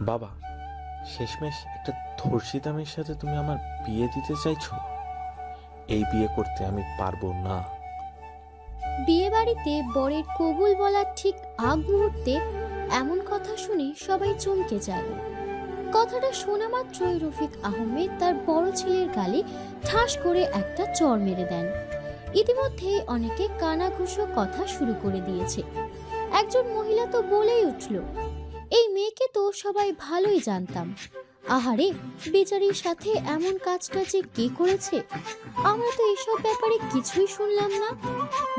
বাবা, শেষমেশ একটা ধর্ষিতা মেয়ের সাথে তুমি আমার বিয়ে দিতে চাইছো? এই বিয়ে করতে আমি পারবো না। বিয়ে বাড়িতে বরের কবুল বলার ঠিক আগ মুহূর্তে এমন কথা শুনে সবাই চমকে যায়। কথাটা শোনা মাত্রই রফিক আহমেদ তার বড় ছেলের গালে ঠাস করে একটা চড় মেরে দেন। ইতিমধ্যেই অনেকে কানাঘুষো কথা শুরু করে দিয়েছে। একজন মহিলা তো বলেই উঠল, এই মেয়েকে তো সবাই ভালোই জানতাম, আহারে বেচারির সাথে এমন কাজটা যে কে করেছে, আমরা তো এসব ব্যাপারে কিছুই শুনলাম না।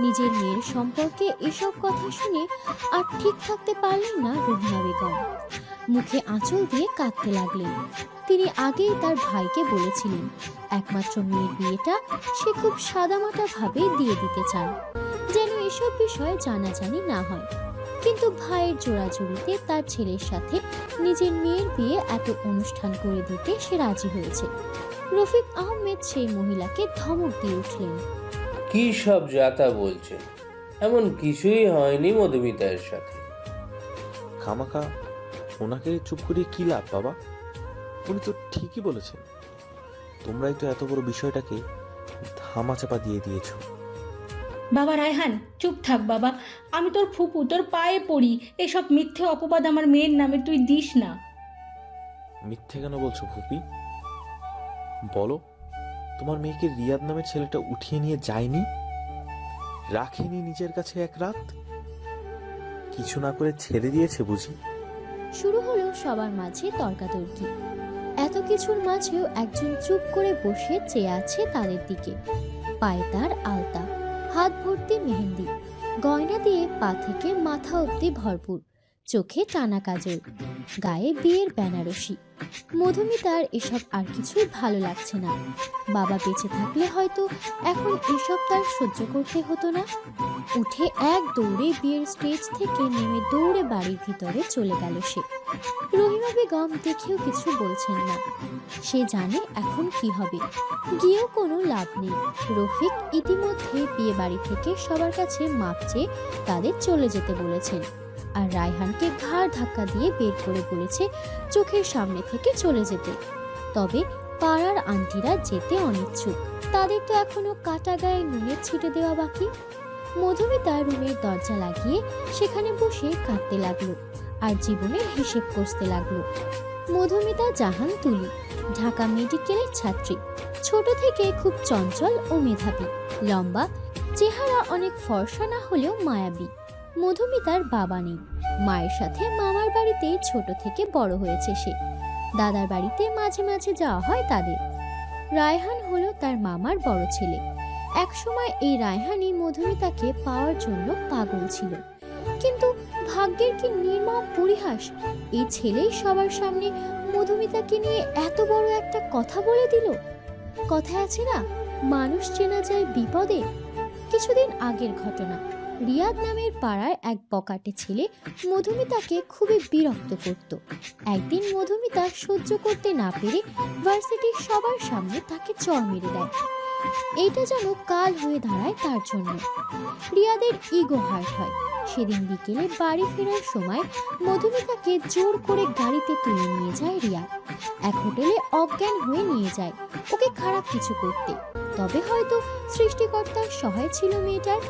নিজের মেয়ের সম্পর্কে এসব কথা শুনে আর ঠিক থাকতে পারলেন না রহিমা বেগম। মুখে আঁচল দিয়ে কাঁদতে লাগলেন। তিনি আগেই তার ভাইকে বলেছিলেন একমাত্র মেয়ের বিয়েটা সে খুব সাদামাটা ভাবে দিয়ে দিতে চান, যেন এসব বিষয়ে জানাজানি না হয়। কিন্তু ভাইয়ের জোড়াজুড়িতে তার ছেলের সাথে নিজের মেয়ের বিয়ে এত অনুষ্ঠান করে দিতে সে রাজি হয়েছে। রফিক আহমেদ সেই মহিলাকে ধমক দিয়ে উঠলেন, কি সব যাতা বলছে? এমন কিছুই হয়নি মধুমিতার সাথে। খামাখা ওনাকে চুপ করিয়ে কি লাভ বাবা? উনি তো ঠিকই বলেছেন। তোমরাই তো এত বড় বিষয়টাকে ধামাচাপা দিয়ে দিয়েছো। বাবা রায়হান, চুপ থাক বাবা। আমি তোর ফুপু, তোর পায়ে পড়ি, এসব মিথ্যে অপবাদ আমার মেয়ের নামে তুই দিস না। মিথ্যে কেন বলছো ফুপি? বলো, তোমার মেয়েকে রিয়াদ নামের ছেলেটা উঠিয়ে নিয়ে যায়নি? রাখেনি নিজের কাছে এক রাত? কিছু না করে ছেড়ে দিয়েছে বুঝি? শুরু হলো সবার মাঝে তর্কাতর্কি। এত কিছুর মাঝেও একজন চুপ করে বসে চেয়ে আছে তাদের দিকে। পায়ে তার আলতা, হাত ভর্তি মেহেন্দি, গয়না দিয়ে পা থেকে মাথা অবধি ভরপুর, চোখে টানা কাজল, গায়ে বিয়ের বেনারসি। মধুমিতার এসব আর কিছুই ভালো লাগছে না। বাবা বেঁচে থাকলে হয়তো এখন এসব তার সহ্য করতে হতো না। উঠে এক দৌড়ে বিয়ের স্টেজ থেকে নেমে দৌড়ে বাড়ির ভিতরে চলে গেল সে। রহিমা বেগম দেখেও কিছু বলছেন না। সে জানে এখন কি হবে, গিয়েও কোনো লাভ নেই। রফিক ইতিমধ্যে বিয়ে বাড়ি থেকে সবার কাছে মাপ চেয়ে তাদের চলে যেতে বলেছেন, আর রায়হানকে ঘাড় ধাক্কা দিয়ে বের করে বলেছে চোখের সামনে থেকে চলে যেতে। তবে পাড়ার আন্টিরা যেতে অনিচ্ছুক, তাদের তো এখনো কাটা গায়ে নুনের ছিটে দেওয়া বাকি। মধুমিতা রুমের দরজা লাগিয়ে সেখানে বসে কাঁদতে লাগলো আর জীবনের হিসেব কষতে লাগলো। মধুমিতা জাহান তুলি, ঢাকা মেডিকেলের ছাত্রী, ছোট থেকে খুব চঞ্চল ও মেধাবী, লম্বা, চেহারা অনেক ফর্সা না হলেও মায়াবী। মধুমিতার বাবা নেই, মায়ের সাথে মামার বাড়িতেই ছোট থেকে বড় হয়েছে সে। দাদার বাড়িতে মাঝে মাঝে যাওয়া হয় তাদের। রায়হান হলো তার মামার বড় ছেলে। একসময় এই রায়হানই মধুমিতাকে পাওয়ার জন্য পাগল ছিল, কিন্তু ভাগ্যের কি নির্মম পরিহাস, এই ছেলেই সবার সামনে মধুমিতাকে নিয়ে এত বড় একটা কথা বলে দিল। কথায় আছে না, মানুষ চেনা যায় বিপদে। কিছুদিন আগের ঘটনা, রিয়াদ নামের পাড়ায় এক বকাটে ছেলে মধুমিতাকে খুবই বিরক্ত করত। একদিন মধুমিতা সহ্য করতে না পেরে ভার্সিটির সবার সামনে তাকে চড় মেরে দেয়। এইটা যেন কাল হয়ে দাঁড়ায় তার জন্য। রিয়াদের ইগো হার্ট হয়। সেদিন বিকেলে বাড়ি ফেরার সময় মধুমিতাকে জোর করে গাড়িতে তুলে নিয়ে যায় রিয়াদ। এক হোটেলে অজ্ঞান হয়ে নিয়ে যায় ওকে খারাপ কিছু করতে। তবে হয়তো সৃষ্টিকর্তার সহায় ছিল মেয়েটার।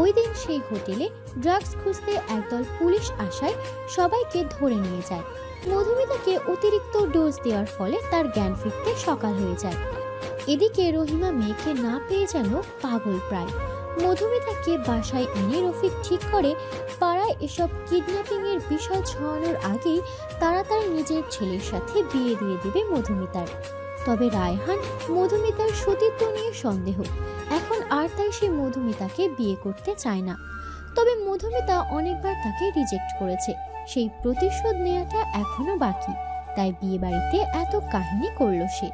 ওই দিন সেই হোটেলে ড্রাগস খুঁজতে একদল পুলিশ আসায় সবাইকে ধরে নিয়ে যায়। মধুমিতাকে অতিরিক্ত ডোজ দেওয়ার ফলে তার জ্ঞান ফিরতে সকাল হয়ে যায়। এদিকে রহিমা মেয়েকে না পেয়ে যেন পাগল প্রায়। মধুমিতাকে বাসায় এনে রফিক ঠিক করে পাড়ায় এসব কিডন্যাপিং এর বিষয় ছড়ানোর আগেই তাড়াতাড়ি নিজের ছেলের সাথে বিয়ে দিয়ে দেবে মধুমিতার। তবে রায়হান মধুমিতার সতীত্ব নিয়ে সন্দেহ, এখন আর তাই সে মধুমিতাকে বিয়ে করতে চায় না। তবে মধুমিতা অনেকবার তাকে রিজেক্ট করেছে, সেই প্রতিশোধ নেওয়াটা এখনো বাকি, তাই বিয়ে বাড়িতে এত কাহিনী করল সে।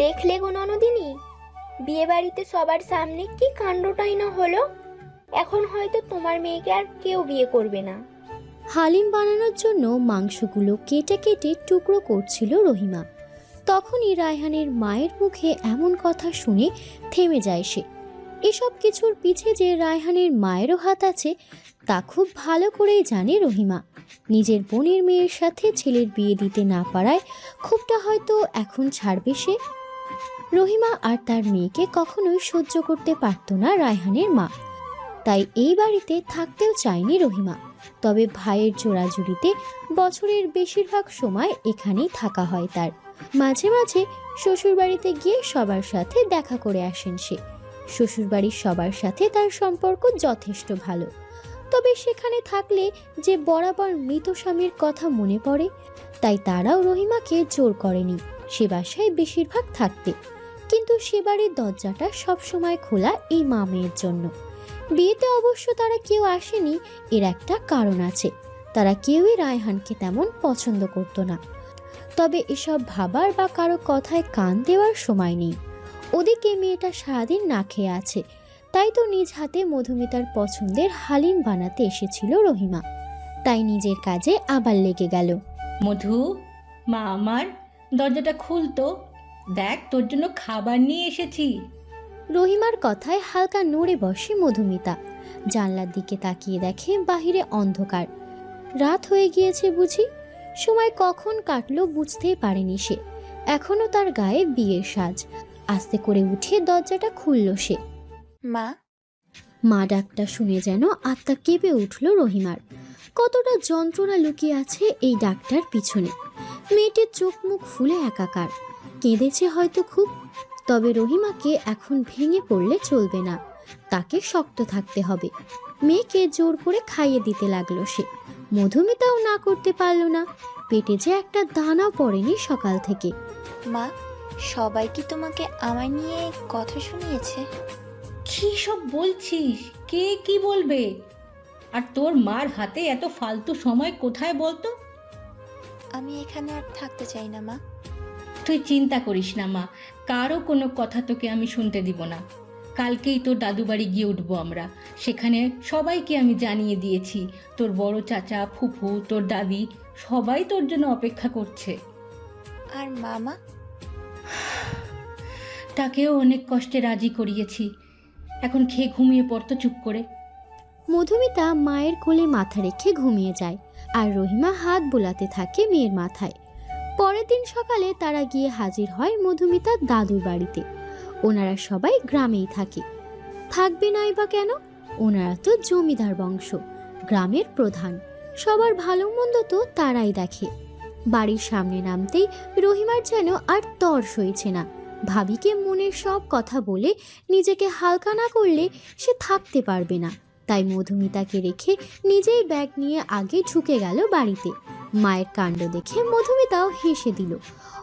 দেখলে গো ননদিনী, বিয়ে বাড়িতে সবার সামনে কি কাণ্ডটাই না হলো। এখন হয়তো তোমার মেয়েকে আর কেউ বিয়ে করবে না। হালিম বানানোর জন্য মাংসগুলো কেটে কেটে টুকরো করছিল রহিমা। তখনই রায়হানের মায়ের মুখে এমন কথা শুনে থেমে যায় সে। এসব কিছুর পিছে যে রায়হানের মায়েরও হাত আছে তা খুব ভালো করেই জানে রহিমা। নিজের বোনের মেয়ের সাথে ছেলের বিয়ে দিতে না পারায় ক্ষোভটা হয়তো এখন ছাড়বে সে। রহিমা আর তার মেয়েকে কখনোই সহ্য করতে পারত না রায়হানের মা, তাই এই বাড়িতে থাকতেও চায়নি রহিমা। তবে ভাইয়ের জোড়াজুড়িতে বছরের বেশিরভাগ সময় এখানেই থাকা হয় তার। মাঝে মাঝে শ্বশুরবাড়িতে গিয়ে সবার সাথে দেখা করে আসেন সে। শ্বশুরবাড়ির সবার সাথে তার সম্পর্ক যথেষ্ট ভালো, তবে সেখানে থাকলে যে বরাবর মৃত স্বামীর কথা মনে পড়ে, তাই তারাও রহিমাকে জোর করেনি সে বাসায় বেশিরভাগ থাকতে। কিন্তু সে বাড়ির দরজাটা সবসময় খোলা এই মা মেয়ের জন্য। বিয়েতে অবশ্য তারা কেউ আসেনি, এর একটা কারণ আছে, তারা কেউই রায়হানকে তেমন পছন্দ করতো না। তবে এসব ভাবার বা কারো কথায় কান দেওয়ার সময় নেই। ওদিকে মেয়েটা সারাদিন না খেয়ে আছে, তাই তো নিজ হাতে মধুমিতার পছন্দের হালিম বানাতে এসেছিল রহিমা। তাই নিজের কাজে আবার লেগে গেল। মধু, মা আমার, দরজাটা খুলতো, দেখ তোর জন্য খাবার নিয়ে এসেছি। রহিমার কথায় হালকা নড়ে বসে মধুমিতা। জানলার দিকে তাকিয়ে দেখে বাহিরে অন্ধকার। রাত হয়ে গিয়েছে বুঝি। সময় কখন কাটলো বুঝতেই পারেনি সে। এখনো তার গায়ে বিয়ের সাজ। আস্তে করে উঠে দরজাটা খুলল সে। মা। মা ডাকটা শুনে যেন আত্মা কেঁপে উঠল রহিমার। কতটা যন্ত্রণা লুকিয়ে আছে এই ডাকটার পিছনে। মেয়েটির চোখ মুখ ফুলে একাকার, কেঁদেছে হয়তো খুব। তবে রহিমাকে এখন ভেঙে পড়লে চলবে না, তাকে শক্ত থাকতে হবে। মেয়েকে জোর করে খাইয়ে দিতে লাগলো সে। মধুমিতাও না করতে পারল না, পেটে যে একটা দানাও পড়েনি সকাল থেকে। মা, সবাই কি তোমাকে আমায় নিয়ে কথা শুনিয়েছে? কি সব বলছিস? কে কি বলবে? আর তোর মার হাতে এত ফালতু সময় কোথায় বলতো? আমি এখানে আর থাকতে চাই না মা। তুই চিন্তা করিস না মা, কারো কোনো কথা তোকে আমি শুনতে দিব না। কালকেই তোর দাদু বাড়ি গিয়ে উঠবো আমরা। সেখানে সবাইকে আমি জানিয়ে দিয়েছি, তোর বড় চাচা, ফুফু, তোর দাদি সবাই তোর জন্য অপেক্ষা করছে। আর মামা? তাকেও অনেক কষ্টে রাজি করিয়েছি। এখন খেয়ে ঘুমিয়ে পড়তো চুপ করে। মধুমিতা মায়ের কোলে মাথা রেখে ঘুমিয়ে যায়, আর রহিমা হাত বোলাতে থাকে মেয়ের মাথায়। পরের দিন সকালে তারা গিয়ে হাজির হয় মধুমিতার দাদুর বাড়িতে। ওনারা সবাই গ্রামেই থাকে, থাকবে নাই বা কেন? ওনারা তো জমিদার বংশ, গ্রামের প্রধান, সবার ভালো মন্দ তো তারাই দেখে। বাড়ির সামনে নামতেই রহিমার যেন আর তর সইছে না। ভাবিকে মনের সব কথা বলে নিজেকে হালকা না করলে সে থাকতে পারবে না। তাই মধুমিতাকে রেখে নিজেই ব্যাগ নিয়ে আগে ঢুকে গেল বাড়িতে। মায়ের কাণ্ড দেখে মধুমিতাও হেসে দিল।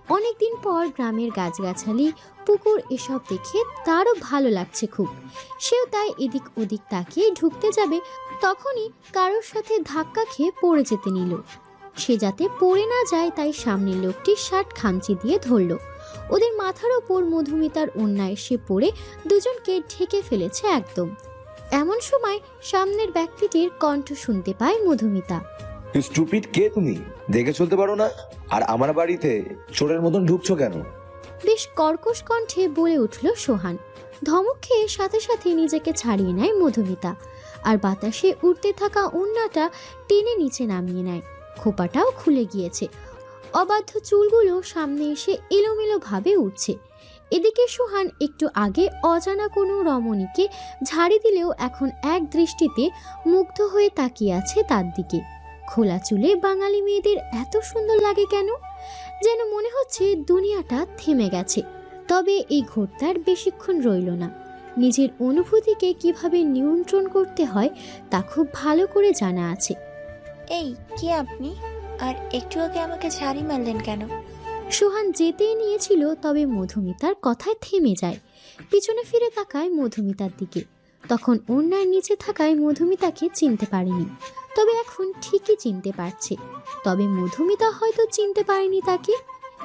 অনেকদিন পর গ্রামের গাছগাছালি, পুকুর এসব দেখে তারও ভালো লাগছে খুব। সেও তাই এদিক ওদিক তাকিয়ে ঢুকতে যাবে, তখনই কারোর সাথে ধাক্কা খেয়ে পড়ে যেতে নিল। সে যাতে পড়ে না যায় তাই সামনের লোকটির শার্ট খামচি দিয়ে ধরল। ওদের মাথার ওপর মধুমিতার ওড়না এসে পড়ে দুজনকে ঢেকে ফেলেছে একদম। এমন সময় সামনের ব্যক্তিটির কণ্ঠ শুনতে পায় মধুমিতা। স্টুপিড, কে তুমি? দেখে চলতে পারো না? আর আমার বাড়িতে চোরের মতন ঢুকছো কেন? বেশ কর্কশ কণ্ঠে বলে উঠল সোহান। ধমক খেয়ে সাথে সাথে নিজেকে ছাড়িয়ে নেয় মধুমিতা, আর বাতাসে উড়তে থাকা ওড়নাটা টেনে নিচে নামিয়ে নেয়। খোপাটাও খুলে গিয়েছে, অবাধ্য চুলগুলো সামনে এসে এলোমেলো ভাবে উঠছে। এদিকে সোহান একটু আগে অজানা কোনো রমণীকে ঝাড়ি দিলেও এখন এক দৃষ্টিতে মুগ্ধ হয়ে তাকিয়ে আছে তার দিকে। খোলা চুলে বাঙালি মেয়েদের এত সুন্দর লাগে কেন? যেন মনে হচ্ছে দুনিয়াটা থেমে গেছে। তবে এই ঘোরটার বেশিক্ষণ রইল না। নিজের অনুভূতিকে কিভাবে নিয়ন্ত্রণ করতে হয় তা খুব ভালো করে জানা আছে। এই, কে আপনি? আর একটু আগে আমাকে ঝাড়ি মারলেন কেন? সোহান যেতেই নিয়েছিল, তবে মধুমিতার কথায় থেমে যায়। পিছনে ফিরে তাকায় মধুমিতার দিকে। তখন ওড়নার নিচে থাকায় মধুমিতাকে চিনতে পারেনি, তবে এখন ঠিকই চিনতে পারছে। তবে মধুমিতা হয়তো চিনতে পারেনি তাকে।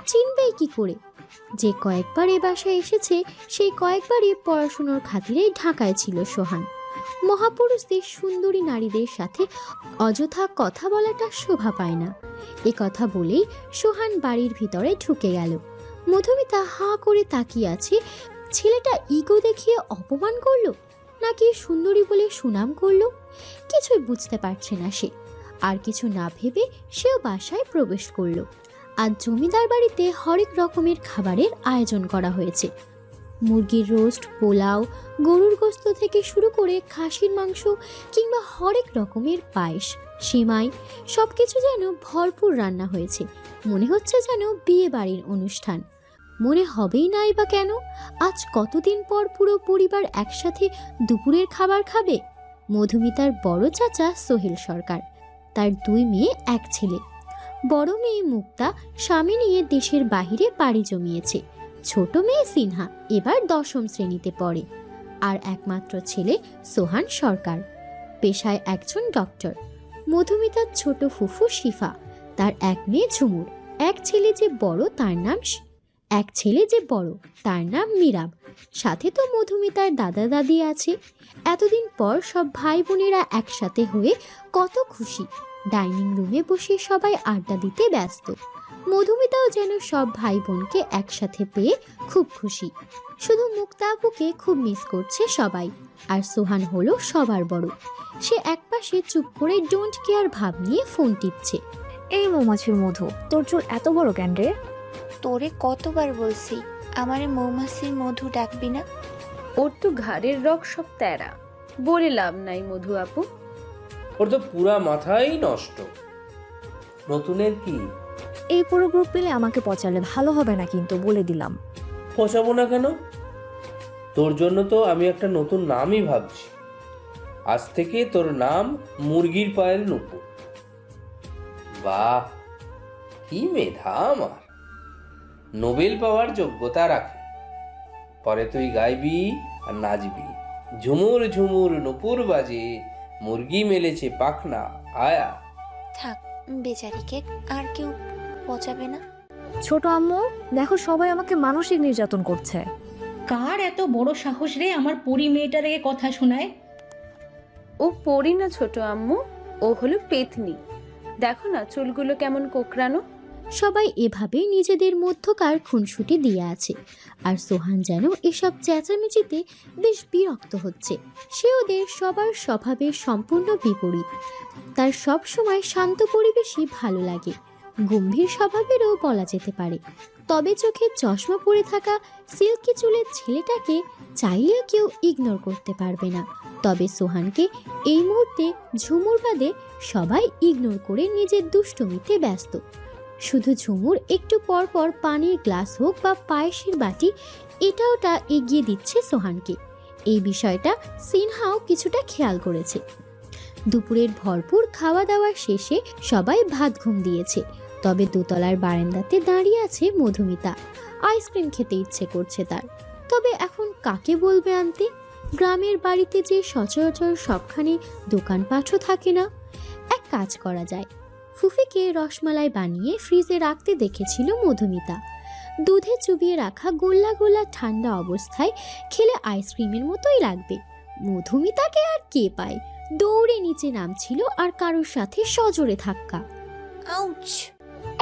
চিনবেই কি করে? যে কয়েকবার এ বাসায় এসেছে সেই কয়েকবারই পড়াশুনোর খাতিরে ঢাকায় ছিল সোহান। মহাপুরুষদের সুন্দরী নারীদের সাথে অযথা কথা বলাটা শোভা পায় না। এ কথা বলেই সোহান বাড়ির ভিতরে ঢুকে গেল। মধুমিতা হাঁ করে তাকিয়ে আছে ছেলেটা ইগো দেখিয়ে অপমান করলো নাকি সুন্দরী বলে সুনাম করলো কিছুই বুঝতে পারছে না সে। আর কিছু না ভেবে সেও বাসায় প্রবেশ করলো। আজ জমিদার বাড়িতে হরেক রকমের খাবারের আয়োজন করা হয়েছে। মুরগির রোস্ট, পোলাও, গরুর গোস্ত থেকে শুরু করে খাসির মাংস কিংবা হরেক রকমের পায়েস, সেমাই, সবকিছু যেন ভরপুর রান্না হয়েছে। মনে হচ্ছে যেন বিয়ে বাড়ির অনুষ্ঠান। মনে হবেই নাই বা কেন, আজ কতদিন পর পুরো পরিবার একসাথে দুপুরের খাবার খাবে। মধুমিতার বড় চাচা সোহেল সরকার, তার 2 মেয়ে 1 ছেলে। বড় মেয়ে মুক্তা স্বামী নিয়ে দেশের বাহিরে পাড়ি জমিয়েছে। ছোট মেয়ে সিনহা এবার 10ম শ্রেণীতে পড়ে। আর একমাত্র ছেলে সোহান সরকার, পেশায় একজন ডক্টর। মধুমিতার ছোট ফুফু শিফা, তার 1 মেয়ে ঝুমুর, এক ছেলে যে বড় তার নাম মিরাব। সাথে তো মধুমিতার দাদা দাদি আছে। এতদিন পর সব ভাই বোনেরা একসাথে হয়ে কত খুশি। ডাইনিং রুমে বসে সবাই আড্ডা দিতে ব্যস্ত। মধুমিতাও যেন সব ভাই বোনকে একসাথে পেয়ে খুব খুশি। শুধু মুক্তা আপুকে খুব মিস করছে সবাই। আর সোহান হলো সবার বড়। সে একপাশে চুপ করে ডোন্ট কেয়ার ভাব নিয়ে ফোন টিপছে। এই মৌমাছির মধু, তোর চুল এত বড় কেন রে? তোরে কতবার বলছি আমারে মৌমাছির মধু ডাকবি না। ওর তো ঘাড়ের রগ সব তেরা, বলে লাভ নাই মধু আপু। ওর তো পুরা মাথাই নষ্ট। নতুনের কি? এই পুরো গ্রুপ মিলে আমাকে পচালে ভালো হবে না কিন্তু, বলে দিলাম। পচাবো না কেন? তোর জন্য তো আমি একটা নতুন নামই ভাবছি। আজ থেকে তোর নাম মুরগির পায়ের নুপুর। বাহ, কি মেধা আমার! নোবেল পাওয়ার যোগ্যতা রাখে। পরে তুই গাইবি আর নাচবি, ঝুমুর ঝুমুর নুপুর বাজে, মুরগি মেলেছে পাখনা আয়া। থাক বেচারিকে আর কেউ পচাবে না। ছোট আম্মু দেখো, সবাই আমাকে মানসিক নির্যাতন করছে। কার এত বড় সাহস রে আমার পরি মেয়েটাকে কথা শোনায়? ও পড়ি না ছোট আম্মু, ও হলো পেতনি। দেখো না চুলগুলো কেমন কোকড়ানো। সবাই এভাবেই নিজেদের মধ্যকার খুনসুটি দিয়ে আছে। আর সোহান যেন এসব চেঁচামেচিতে বেশ বিরক্ত হচ্ছে। সে ওদের সবার স্বভাবের সম্পূর্ণ বিপরীত। তার সব সময় শান্ত পরিবেশই ভালো লাগে। গম্ভীর স্বভাবেরও বলা যেতে পারে। তবে চোখে চশমা পরে থাকা সিল্কি চুলের ছেলেটাকে চাইলেও কেউ ইগনোর করতে পারবে না। তবে সোহানকে এই মুহূর্তে ঝুমুর বাদে সবাই ইগনোর করে নিজের দুষ্টুমিতে ব্যস্ত। শুধু ঝুমুর একটু পর পর পানির গ্লাস হোক বা পায়েসের বাটি এটা ওটা এগিয়ে দিচ্ছে সোহানকে। এই বিষয়টা সিনহাও কিছুটা খেয়াল করেছে। দুপুরের ভরপুর খাওয়া দাওয়ার শেষে সবাই ভাত ঘুম দিয়েছে। তবে দোতলার বারান্দাতে দাঁড়িয়ে আছে মধুমিতা। আইসক্রিম খেতে ইচ্ছে করছে তার। তবে এখন কাকে বলবে আনতে? গ্রামের বাড়িতে যে সচরাচর সবখানে দোকানপাটও থাকে না। এক কাজ করা যায়, ফুফিকে রসমালাই বানিয়ে ফ্রিজে রাখতে দেখেছিল মধুমিতা। দুধে চুবিয়ে রাখা গোল্লা গোল্লা ঠান্ডা অবস্থায় খেলে আইসক্রিমের মতোই লাগবে। মধুমিতাকে আর কে পায়? দৌড়ে নিচে নামছিল আর কারোর সাথে সজোরে ধাক্কা। আউচ!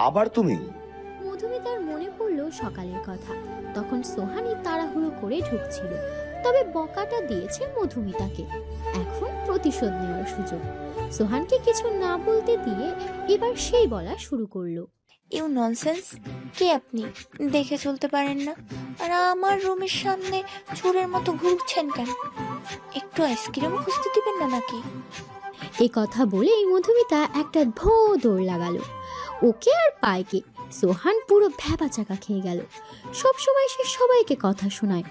আবার তুমি? মধুমিতার মনে পড়ল সকালের কথা। তখন সোহানি তাড়াহুড়ো করে ঢুকছিল। তবে বকাটা দিয়েছে মধুমিতাকে। এখন প্রতিশোধ নেওয়ার সুযোগ। সোহানকে কিছু না বলতে দিয়ে এবার সেই বলা শুরু করলো। You nonsense! কে আপনি? দেখে চলতে পারেন না? আর আমার রুমের সামনে চোরের মতো ঘুরছেন কেন? একটু আইসক্রিম খুঁজতে দিবেন না নাকি? এ কথা বলে এই মধুমিতা একটা ভো দৌড় লাগালো। ওকে আর পায়কে। সোহান পুরো ভ্যাবাচাকা খেয়ে গেল। সবসময় সে সবাইকে কথা শোনায়,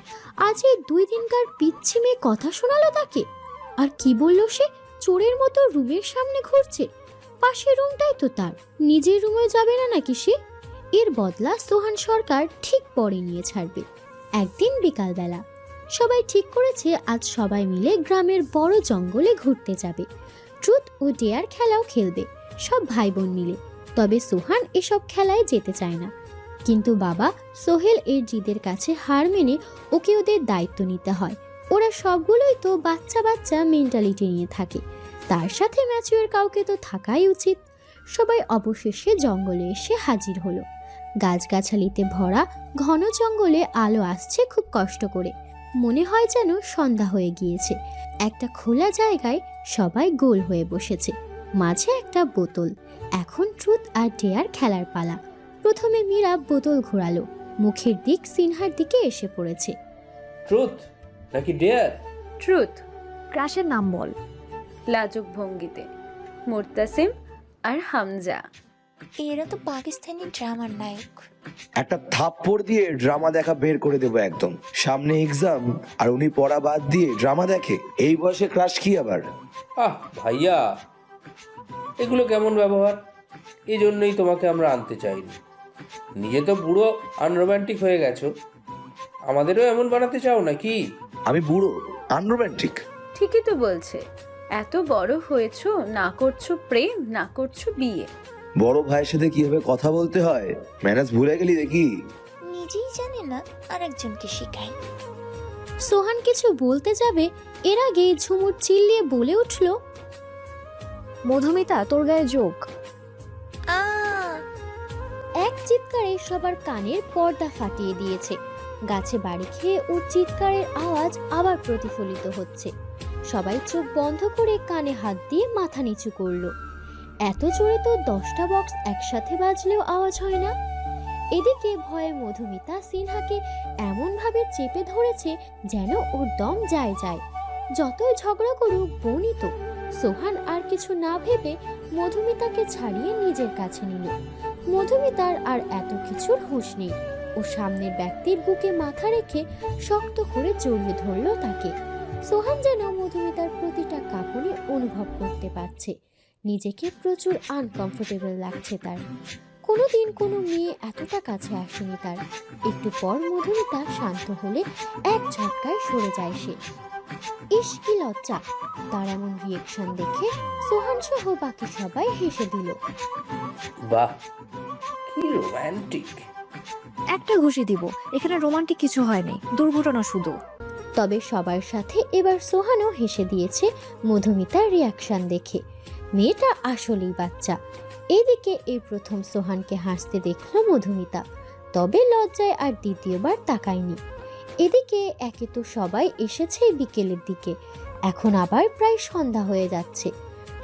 আজ এই 2 দিনকার পিচ্ছি মেয়ে কথা শোনালো তাকে। আর কি বললো সে? চোরের মতো রুমের সামনে ঘুরছে। পাশের রুমটাই তো তার, নিজের রুমে যাবে না নাকি সে? এর বদলা সোহান সরকার ঠিক পরে নিয়ে ছাড়বে। একদিন বিকালবেলা সবাই ঠিক করেছে আজ সবাই মিলে গ্রামের বড় জঙ্গলে ঘুরতে যাবে। ট্রুথ ও ডেয়ার খেলাও খেলবে সব ভাই বোন মিলে। তবে সোহান এসব খেলায় যেতে চায় না। কিন্তু বাবা সোহেল এর জিদের কাছে হার মেনে ওকে ওদের দায়িত্ব নিতে হয়। ওরা সবগুলোই তো বাচ্চা বাচ্চা মেন্টালিটি নিয়ে থাকে, তার সাথে ম্যাচিওর কাউকে তো থাকাই উচিত। সবাই অবশেষে জঙ্গলে এসে হাজির হলো। গাছগাছালিতে ভরা ঘন জঙ্গলে আলো আসছে খুব কষ্ট করে। মনে হয় যেন সন্ধ্যা হয়ে গিয়েছে। একটা খোলা জায়গায় সবাই গোল হয়ে বসেছে, মাঝে একটা বোতল। এখন ট্রুথ আর ডেয়ার খেলার পালা। প্রথমে মীরা বোতল ঘোরালো, মুখের দিক সিনহার দিকে এসে পড়েছে। ট্রুথ নাকি ডেয়ার? ট্রুথ। ক্রাশের নাম বল। লাজুক ভঙ্গিতে মুর্তাসিম আর হামজা। এরা তো পাকিস্তানি ড্রামার নায়ক। একটা থাপ্পড় দিয়ে ড্রামা দেখা বের করে দেবো একদম। সামনে এক্সাম আর উনি পড়া বাদ দিয়ে ড্রামা দেখে? এই বয়সে ক্রাশ কি আবার? ভাইয়া, এগুলো কেমন ব্যবহার? এই জন্যই তোমাকে আমরা আনতে চাইনি। নিজে তো বুড়ো আনরোম্যান্টিক হয়ে গেছো, আমাদেরও এমন বানাতে চাও নাকি? আমি বুড়ো আনরোম্যান্টিক? ঠিকই তো বলছে, এত বড় হয়েছো, না করছো প্রেম, না করছো বিয়ে। বড় ভাইয়ের সাথে কিভাবে কথা বলতে হয় ম্যানেজ ভুলে গেলি দেখি। নিজেই জানে না, আর একজনকে শেখায়। সোহান কিছু বলতে যাবে, এর আগে ঝুমুর চিল্লিয়ে বলে উঠল, মধুমিতা, তোর গায়ে যোগ। আ এক চিৎকারে সবার কানের পর্দা ফাটিয়ে দিয়েছে। গাছে বাড়ি খেয়ে ওর চিৎকারের আওয়াজ আবার প্রতিফলিত হচ্ছে। সবাই চোখ বন্ধ করে কানে হাত দিয়ে মাথা নিচু করলো। এত জোরে তো 10টা বক্স একসাথে বাজলেও আওয়াজ হয় না। এদিকে ভয়ে মধুমিতা সিনহাকে এমনভাবে চেপে ধরেছে যেন ওর দম যায় যায়। যতই ঝগড়া করুক বোনই তো। সোহান আর কিছু না ভেবে মধুমিতাকে ছাড়িয়ে নিজের কাছে নিল। মধুমিতার আর এত কিছুর হুঁশ নেই। ও সামনের ব্যক্তির বুকে মাথা রেখে শক্ত করে জড়িয়ে ধরল তাকে। সোহান যেন মধুমিতার প্রতিটা কাঁপুনি অনুভব করতে পারছে। নিজেকে প্রচুর আনকমফোর্টেবল লাগছে তার। কোনোদিন কোনো মেয়ে এতটা কাছে আসেনি তার। একটু পর মধুমিতা শান্ত হলে এক ঝটকায় সরে যায় সে। ইস কি লজ্জা! তার এমন রিয়েকশন দেখে সোহান সহ বাকি সবাই হেসে দিল। বাহ, কি রোমান্টিক! একটা ঘুষি দিব, এখানে রোমান্টিক কিছু হয়নি, দুর্ঘটনা শুধু। তবে সবার সাথে এবার সোহানও হেসে দিয়েছে মধুমিতার রিয়াকশন দেখে। মেয়েটা আসলেই বাচ্চা। এদিকে এই প্রথম সোহানকে হাসতে দেখল মধুমিতা, তবে লজ্জায় আর দ্বিতীয়বার তাকায়নি। এদিকে একে তো সবাই এসেছে বিকেলের দিকে, এখন আবার প্রায় সন্ধ্যা হয়ে যাচ্ছে।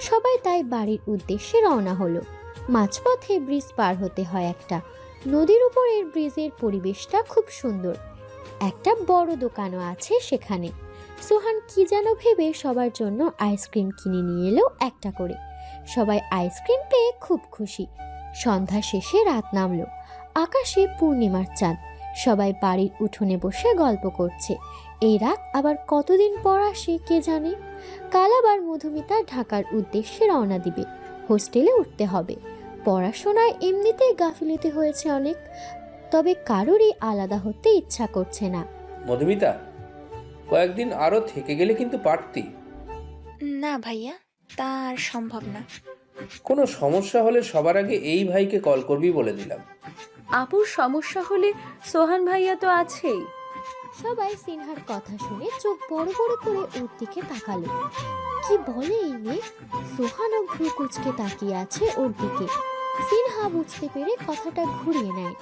সবাই তাই বাড়ির উদ্দেশ্যে রওনা হলো। মাঝপথে ব্রিজ পার হতে হয় একটা। নদীর উপরের ব্রিজের পরিবেশটা খুব সুন্দর। একটা বড় দোকানও আছে সেখানে। সোহান কি যেন ভেবে সবার জন্য আইসক্রিম কিনে নিয়ে এলো একটা করে। সবাই আইসক্রিম পেয়ে খুব খুশি। সন্ধ্যা শেষে রাত নামলো। আকাশে পূর্ণিমার চাঁদ। সবাই বাড়ির উঠোনে বসে গল্প করছে। এই রাত আবার কতদিন পর আসে কে জানে। কাল আবার মধুমিতা ঢাকার উদ্দেশ্যে রওনা দিবে। হোস্টেলে উঠতে হবে। পড়াশোনায় এমনিতেই গাফিলতি হয়েছে অনেক, তবে কারোরই আলাদা হতে ইচ্ছা করছে না। মধুমিতা, কয়েকদিন আরো থেকে গেলে কিন্তু পারতি। না ভাইয়া, তা আর সম্ভব না। কোনো সমস্যা হলে সবার আগে এই ভাইকে কল করবি বলে দিলাম। আপুর সমস্যা হলে সোহান ভাইয়া তো আছেই। সবাই সিনহার কথা শুনে চোখ বড় বড় করে ওর দিকে তাকালো। কি বলে এই মেয়ে? সোহানও ভ্রু কুঁচকে তাকিয়ে আছে ওর দিকে। সিনহা বুঝতে পেরে কথাটা ঘুরিয়ে নেয়।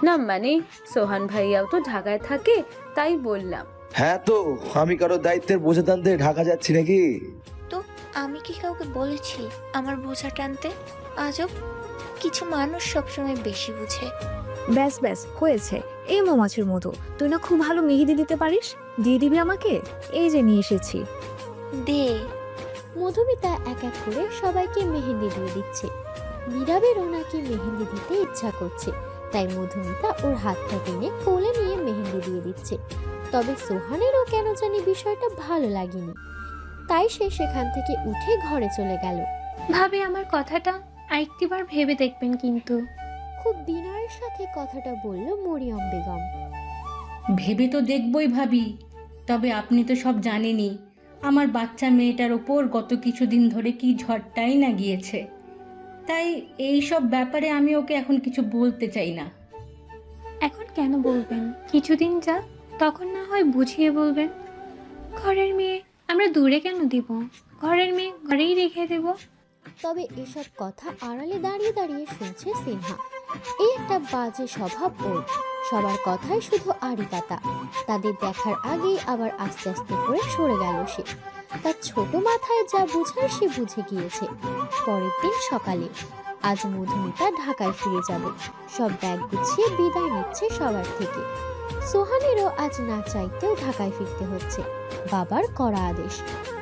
না মানে সোহান ভাইয়াও তো ঢাকায় থাকে, তাই বললাম। হ্যাঁ, তো আমি কারো দায়িত্বের বোঝা টানতে ঢাকা যাচ্ছি নাকি? তো আমি কি কাউকে বলেছি আমার বোঝা টানতে? আজব, কিছু মানুষ সবসময় বেশি বুঝে। ব্যাস ব্যাস হয়েছে। এই মৌমাছির মতো তুই না খুব ভালো মেহেদি দিতে পারিস, দিয়ে দিবি আমাকে? এই যে নিয়ে এসেছি। দে। মধুমিতা এক এক করে সবাইকে মেহেন্দি দিয়ে দিচ্ছে। মীরাবেরও নাকি মেহেন্দি দিতে ইচ্ছা করছে, তাই মধুমিতা ওর হাতটা টেনে কোলে নিয়ে মেহেন্দি দিয়ে দিচ্ছে। তবে সোহানেরও কেন জানি বিষয়টা ভালো লাগেনি, তাই সে সেখান থেকে উঠে ঘরে চলে গেল। ভাবি, আমার কথাটা আরেকটিবার ভেবে দেখবেন কিন্তু। খুব বিনয়ের সাথে কথাটা বলল মরিয়ম বেগম। ভেবে তো দেখবই ভাবি, তবে আপনি তো সব জানেনই আমার বাচ্চা মেয়েটার ওপর গত কিছুদিন ধরে কি ঝড়টাই না গিয়েছে। তাই এই সব ব্যাপারে আমি ওকে এখন কিছু বলতে চাই না। এখন কেন বলবেন? কিছুদিন যা, তখন না হয় বুঝিয়ে বলবেন। ঘরের মেয়ে আমরা দূরে কেন দিব? ঘরের মেয়ে ঘরেই রেখে দেব। তবে এসব কথা আড়ালে দাঁড়িয়ে দাঁড়িয়ে শুনছে সিনহা। এই একটা বাজে স্বভাব ওর, সবার কথাই শুধু আড়ি পাতা। তাদের দেখার আগেই আবার আস্তে আস্তে করে সরে গেল সে। তার ছোট মাথায় যা বুঝার সে বুঝে গিয়েছে। পরের দিন সকালে আজ মধুমিতা ঢাকায় ফিরে যাবে। সব ব্যাগ গুছিয়ে বিদায় নিচ্ছে সবার থেকে। সোহানেরও আজ না চাইতেও ঢাকায় ফিরতে হচ্ছে। বাবার কড়া আদেশ,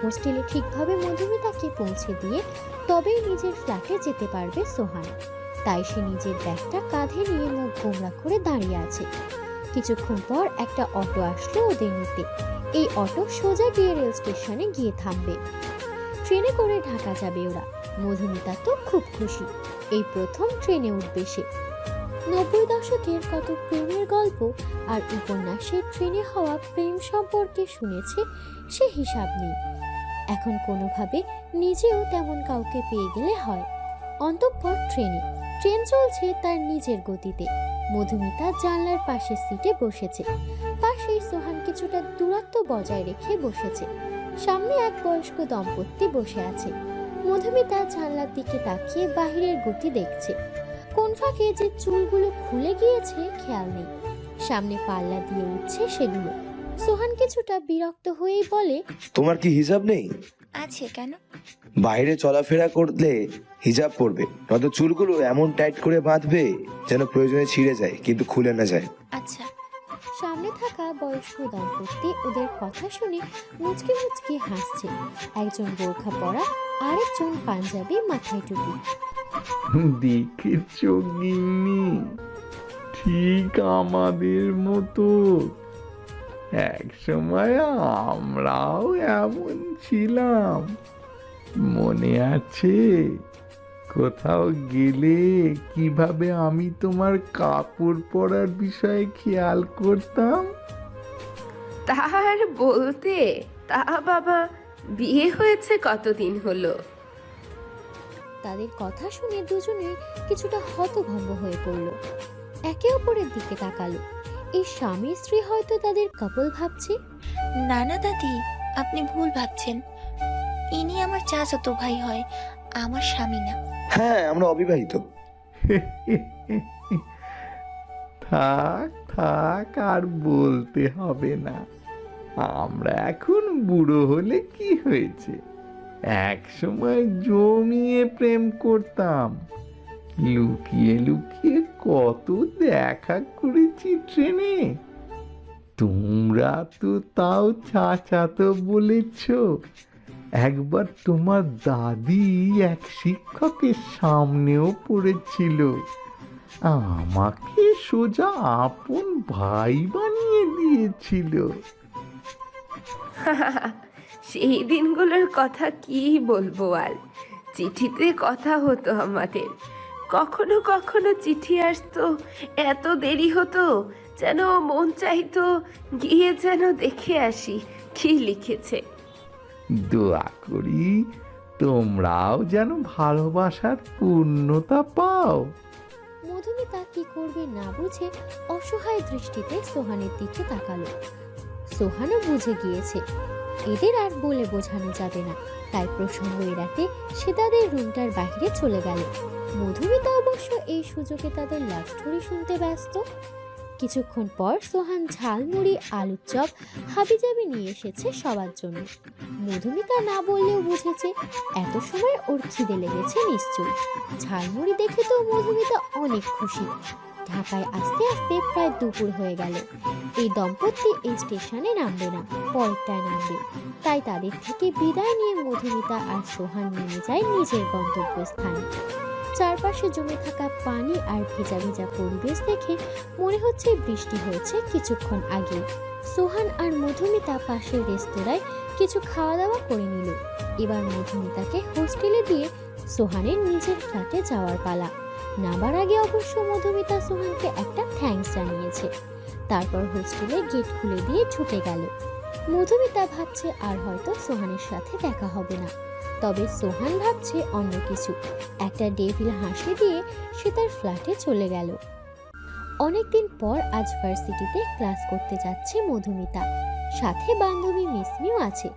হোস্টেলে ঠিকভাবে মধুমিতাকে পৌঁছে দিয়ে তবেই নিজের ফ্ল্যাটে যেতে পারবে সোহান। তাই সে নিজের ব্যাগটা কাঁধে নিয়ে মুখ গোমড়া করে দাঁড়িয়ে আছে। কিছুক্ষণ পর একটা অটো আসলো ওদের নিতে। এই অটো সোজা গিয়ে রেল স্টেশনে গিয়ে থামবে। ট্রেনে করে ঢাকা যাবে ওরা। মধুমিতা তো খুব খুশি, এই প্রথম ট্রেনে উঠবে সে। 90 দশকের কত প্রেমের গল্প আর উপন্যাসে ট্রেনে হওয়া প্রেম সম্পর্কে শুনেছে সে হিসাব নেই। এখন কোনোভাবে নিজেও তেমন কাউকে পেয়ে গেলে হয়। অন্তঃপর ট্রেন চলছে তার নিজের গতিতে। মধুমিতা জানলার পাশের সিটে বসেছে। পাশেই সোহান কিছুটা দূরত্ব বজায় রেখে বসেছে। সামনে এক বয়স্ক দম্পতি বসে আছে। মধুমিতা জানলার দিকে তাকিয়ে বাহিরের গতি দেখছে। কোন ফাঁকে যে চুলগুলো খুলে গিয়েছে খেয়াল নেই। সামনে পাল্লা দিয়ে উঠছে সেগুলো। সোহান কিছুটা বিরক্ত হয়েই বলে, তোমার কি হিসাব নেই? আছে কেন? বাইরে চলাফেরা করলে হিজাব পরবে, নয়তো চুলগুলো এমন টাইট করে বাঁধবে যেন প্রয়োজনে ছিঁড়ে যায় কিন্তু খুলে না যায়। আচ্ছা। সামনে থাকা বয়স্ক দম্পতি ওদের কথা শুনে মুচকি মুচকি হাসছে। একজন বোরখা পরা, আরেকজন পাঞ্জাবি, মাথায় টুপি। দেখেছো গিন্নি, ঠিক আমাদের মতো এক সময় আমরাও এমন ছিলাম, মনে আছে? কোথাও গেলে কিভাবে আমি তোমার কাপড় পরার বিষয়ে খেয়াল করতাম। তার বলতে, তা বাবা, বিয়ে হয়েছে কতদিন হলো? তাদের কথা শুনে দুজনেই কিছুটা হতভম্ব হয়ে পড়ল। একে অপরের দিকে তাকালো। এই স্বামী স্ত্রী হয়তো তাদের কাপল ভাবছে। না না দাদি, আপনি ভুল ভাবছেন। ইনি আমার চাচাতো ভাই হয়, আমার স্বামী না। হ্যাঁ, আমরা অবিবাহিত। থাক থাক, আর বলতে হবে না। আমরা এখন বুড়ো হলে কি হয়েছে, এক সময় জমিয়ে প্রেম করতাম। লুকিয়ে লুকিয়ে কত দেখা করেছি ট্রেনে। তোমরা তো তাও চাচাতো বলেছ। একবার তোমার দাদি এক শিক্ষকের সামনেও পড়েছিল, আমাকে সোজা আপন ভাই বানিয়ে দিয়েছিল। সেই দিনগুলোর কথা কি বলবো আর। চিঠিতে কথা হতো আমাদের, কখনো কখনো চিঠি আসতো, এত দেরি হতো যেন মন চাইতো গিয়ে যেন দেখে আসি কি লিখেছে। দোয়া করি তোমরাও যেন ভালোবাসার পূর্ণতা পাও। মধুমিতা কি করবে না বুঝে অসহায় দৃষ্টিতে সোহানের দিকে তাকালো। সোহানও বুঝে গিয়েছে এদের আর বলে বোঝানো যাবে না, তাই প্রসঙ্গ এড়াতে সে তাদের রুমটার বাইরে চলে গেল। মধুমিতা অবশ্য এই সুযোগে তাদের লাভ স্টোরি শুনতে ব্যস্ত। কিছুক্ষণ পর সোহান ঝালমুড়ি, আলুর চপ, হাবিজাবি নিয়ে এসেছে সবার জন্য। মধুমিতা না বললেও বুঝেছে এত সময় ওর খিদে লেগেছে নিশ্চয়ই। ঝালমুড়ি দেখে তো মধুমিতা অনেক খুশি। ঢাকায় আসতে আসতে প্রায় দুপুর হয়ে গেল। এই দম্পতি এই স্টেশনে নামবে না, পরেরটায় নামবে। তাই তাদের থেকে বিদায় নিয়ে মধুমিতা আর সোহান নেমে যায় নিজের গন্তব্যস্থানে। চারপাশে জমে থাকা পানি আর ভেজা ভেজা পরিবেশ দেখে মনে হচ্ছে বৃষ্টি হয়েছে কিছুক্ষণ আগে। সোহান আর মধুমিতা পাশের রেস্তোরাঁয় কিছু খাওয়া দাওয়া করে নিল। এবার মধুমিতাকে হোস্টেলে দিয়ে সোহানের নিজের ফ্ল্যাটে যাওয়ার পালা। নামার আগে অবশ্য মধুমিতা সোহানকে একটা থ্যাঙ্কস জানিয়েছে। তারপর হোস্টেলে গেট খুলে দিয়ে ছুটে গেল। মধুমিতা ভাবছে আর হয়তো সোহানের সাথে দেখা হবে না, তবে সোহান ভাবছে অন্য কিছু। একটা ডেভিল হাসি দিয়ে সে তার ফ্ল্যাটে চলে গেল। অনেকদিন পর আজ ভার্সিটিতে ক্লাস করতে যাচ্ছে মধুমিতা, সাথে বান্ধবী মিসমিও আছে।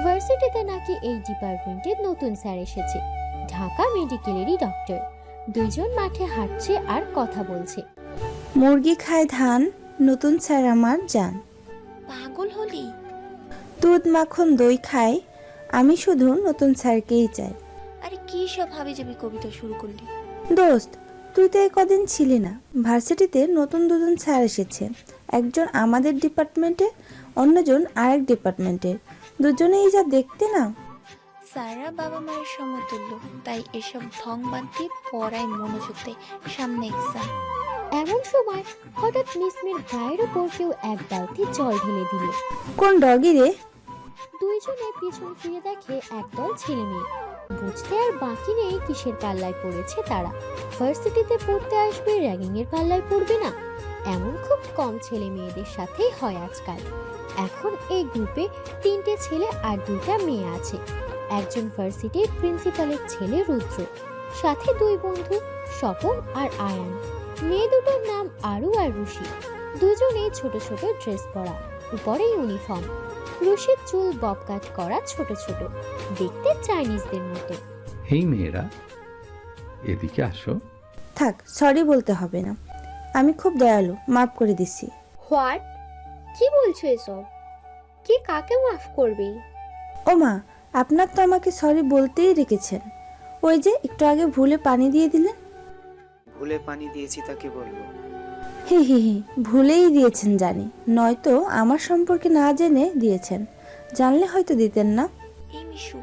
ভার্সিটিতে নাকি এই ডিপার্টমেন্টের নতুন স্যার এসেছে। ঢাকা মেডিকেলেরই ডক্টর। দুইজন মাঠে হাঁটছে আর কথা বলছে। মুরগি খায় ধান, নতুন স্যার আমার যান। পাগল হলি? দুধ মাখন দই খায়, আমি শুধু নতুন স্যারকেই চাই। আরে কি সব হাবি যাবি কবিতা শুরু করলি? দোস্ত, তুই তো এই কদিন ছিলি না। ভার্সিটিতে নতুন দুজন স্যার এসেছে, একজন আমাদের ডিপার্টমেন্টে, অন্যজন আরেক ডিপার্টমেন্টের। দুজনেই যা দেখতে না। স্যাররা বাবা মায়ের সমতুল্য, তাই এসব ঢং বাদ দিয়ে পড়ায় মনোযোগ দেয়, সামনে এক্সাম। এমন সময় হঠাৎ মিসমির গায়ের উপর কেউ এক বালতি জল ঢেলে দিল। কোন ডগি রে? দুইজনে পিছন ফিরে দেখে একদল ছেলে মেয়ে। বুঝতে আর বাকি নেই কিসের পাল্লায় পড়েছে তারা। ভার্সিটিতে পড়তে আসবে, র্যাগিং এর পাল্লায় পড়বে না, এমন খুব কম ছেলে মেয়েদের সাথেই হয় আজকাল। এখন এই গ্রুপে 3টে ছেলে আর 2টা মেয়ে আছে। একজন ভার্সিটির প্রিন্সিপালের ছেলে রুদ্র, সাথে 2 বন্ধু স্বপন আর আয়ান। মেয়ে দুটোর নাম আরু আর রুশি। দুজনেই ছোট ছোট ড্রেস পরা, উপরে ইউনিফর্ম। রুশির চুল বব কাট করা, ছোট ছোট, দেখতে চাইনিজদের মতো। এই মেয়েরা, এদিকে আসো। থাক, সরি বলতে হবে না, আমি খুব দয়ালু, মাফ করে দিছি। হোয়াট? কি বলছো এসব? কে কাকে মাফ করবে? ও মা, আপনার তো আমাকে সরি বলতেই রেখেছেন। ওই যে একটু আগে ভুলে পানি দিয়ে দিলেন। ভুলে পানি দিয়েছি তাকে বলবো? হি হি হি, ভুলেই দিয়েছেন জানি, নয়তো আমার সম্পর্কে না জেনে দিয়েছেন, জানলে হয়তো দিতেন না। এই মিশু,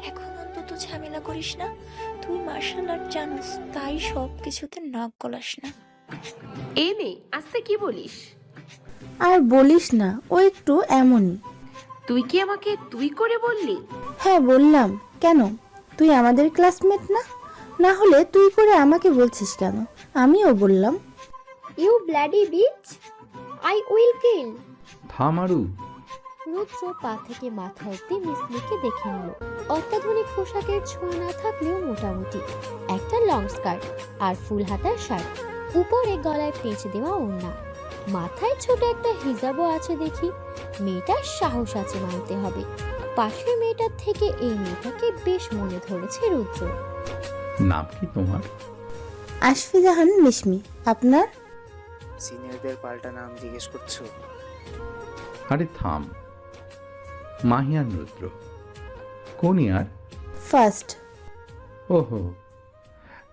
এখন অন্তত ঝামেলা করিস না। তুই মার্শাল আর্ট জানিস, তাই সব কিছুতে নাক গলাস না। এই নে, আস্তে কি বলিস? আর বলিস না, ও একটু এমনই। তুই কি আমাকে তুই করে বললি? হ্যাঁ বললাম। কেন, তুই আমাদের ক্লাসমেট না? না হলে তুই করে আমাকে বলছিস কেন? আমিও বললাম। You bloody bitch, I will kill. থামারু। রুদ্র পা থেকে মাথা অব্দি মিসমিকে দেখে নিল। অত্যাধুনিক পোশাকের ছোঁয়া না থাকলেও মোটামুটি একটা লং স্কার্ট আর ফুল হাতার শার্ট, উপরে গলায় পেঁচ দেওয়া ওড়না, মাথায় ছোট একটা হিজাবও আছে দেখি। মেয়েটার সাহস আছে মানতে হবে। পাশের মেয়েটার থেকে এই মেয়েটাকে বেশ মনে ধরেছে রুদ্র। নাম কি তোমার? আশফি জাহান মিশমি। আপনার? সিনিয়রদের পাল্টা নাম জিজ্ঞেস করছো? আরে থাম। মাহিয়ান রুদ্র। কোন ইয়ার? ফার্স্ট। ওহো,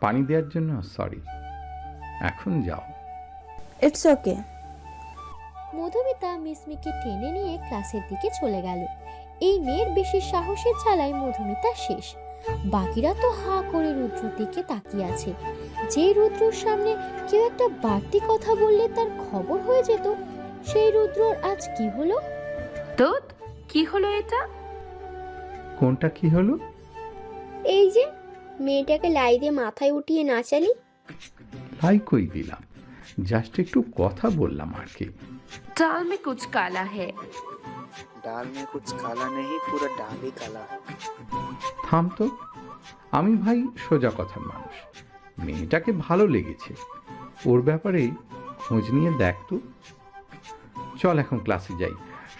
পানি দেওয়ার জন্য সরি, এখন যাও। It's okay. মধুমিতা মিসমিকে টেনে নিয়ে ক্লাসের দিকে চলে গেল। এই মেয়ের বেশি সাহসের জ্বালায় মধুমিতা শেষ। বাকিরা তো হা করে রুদ্রর দিকে তাকিয়ে আছে। যে রুদ্রর সামনে কেউ একটা বাড়তি কথা বললে তার খবর হয়ে যেত, সেই রুদ্রর আজ কি হলো? তো কি হলো এটা? কোনটা কি হলো? এই যে মেয়েটাকে লাই দিয়ে মাথায় উঠিয়ে নাচালি। লাই কই দিলাম, জাস্ট একটু কথা বললাম আর কি। ডাল মে কুছ কালা হ্যায়। ডাল মে কুছ কালা নেই, পুরো ডালই কালা। থাম তো, আমি ভাই সোজা কথার মানুষ। মেয়েটাকে ভালো লেগেছে, ওর ব্যাপারে খোঁজ নিয়ে দেখ তো। চল এখন ক্লাসে যাই,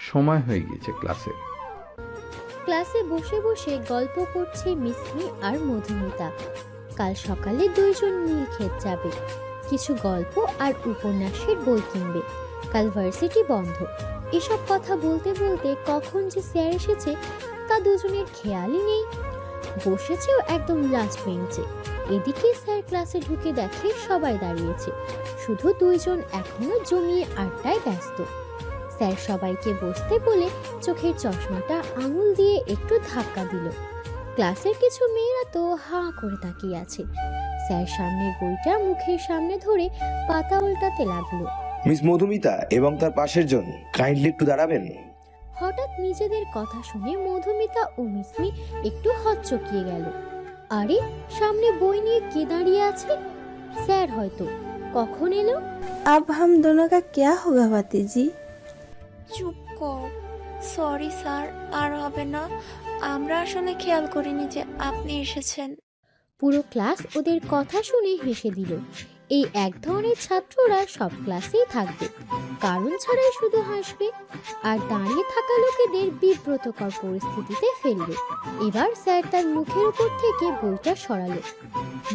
সময় হয়ে গেছে ক্লাসের। ক্লাসে বসে বসে গল্প করছে মিসমি আর মধুমিতা। কাল সকালে দুইজন নীলক্ষেত যাবে, কিছু গল্প আর উপন্যাসের বই কিনবে। কাল ভার্সিটি বন্ধ। এসব কথা বলতে বলতে কখন যে স্যার এসেছে তা দুজনের খেয়ালই নেই। বসেছেও একদম লাস্ট বেঞ্চে। এদিকে স্যার ক্লাসে ঢুকে দেখে সবাই দাঁড়িয়েছে, শুধু দুইজন এখনো জমিয়ে আড্ডায় ব্যস্ত। স্যার সবাইকে বসতে বলে চোখের চশমাটা আঙুল দিয়ে একটু ধাক্কা দিল। ক্লাসের কিছু মেয়েরা তো হা করে তাকিয়ে আছে। স্যার সামনের বইটা মুখের সামনে ধরে পাতা উল্টাতে লাগলো। মিস মধুমিতা এবং তার পাশের জন কাইন্ডলি একটু দাঁড়াবেন। হঠাৎ নিজেদের কথা শুনে মধুমিতা ও মিসমি একটু হকচকিয়ে গেল। আরে সামনে বই নিয়ে কে দাঁড়িয়ে আছে? স্যার হয়তো। কখন এলো? अब हम दोनों का क्या होगा भातीजी? চুপ কর। সরি স্যার, আর হবে না। আমরা আসলে খেয়াল করিনি যে আপনি এসেছেন। পুরো ক্লাস ওদের কথা শুনে হেসে দিল। এই এক ধরনের ছাত্ররা সব ক্লাসেই থাকবে, কারণ ছাড়াই শুধু হাসবে আর দাঁড়িয়ে থাকা লোকেদের বিব্রতকর পরিস্থিতিতে ফেলবে। এবার স্যার তার মুখের উপর থেকে বইটা সরালো।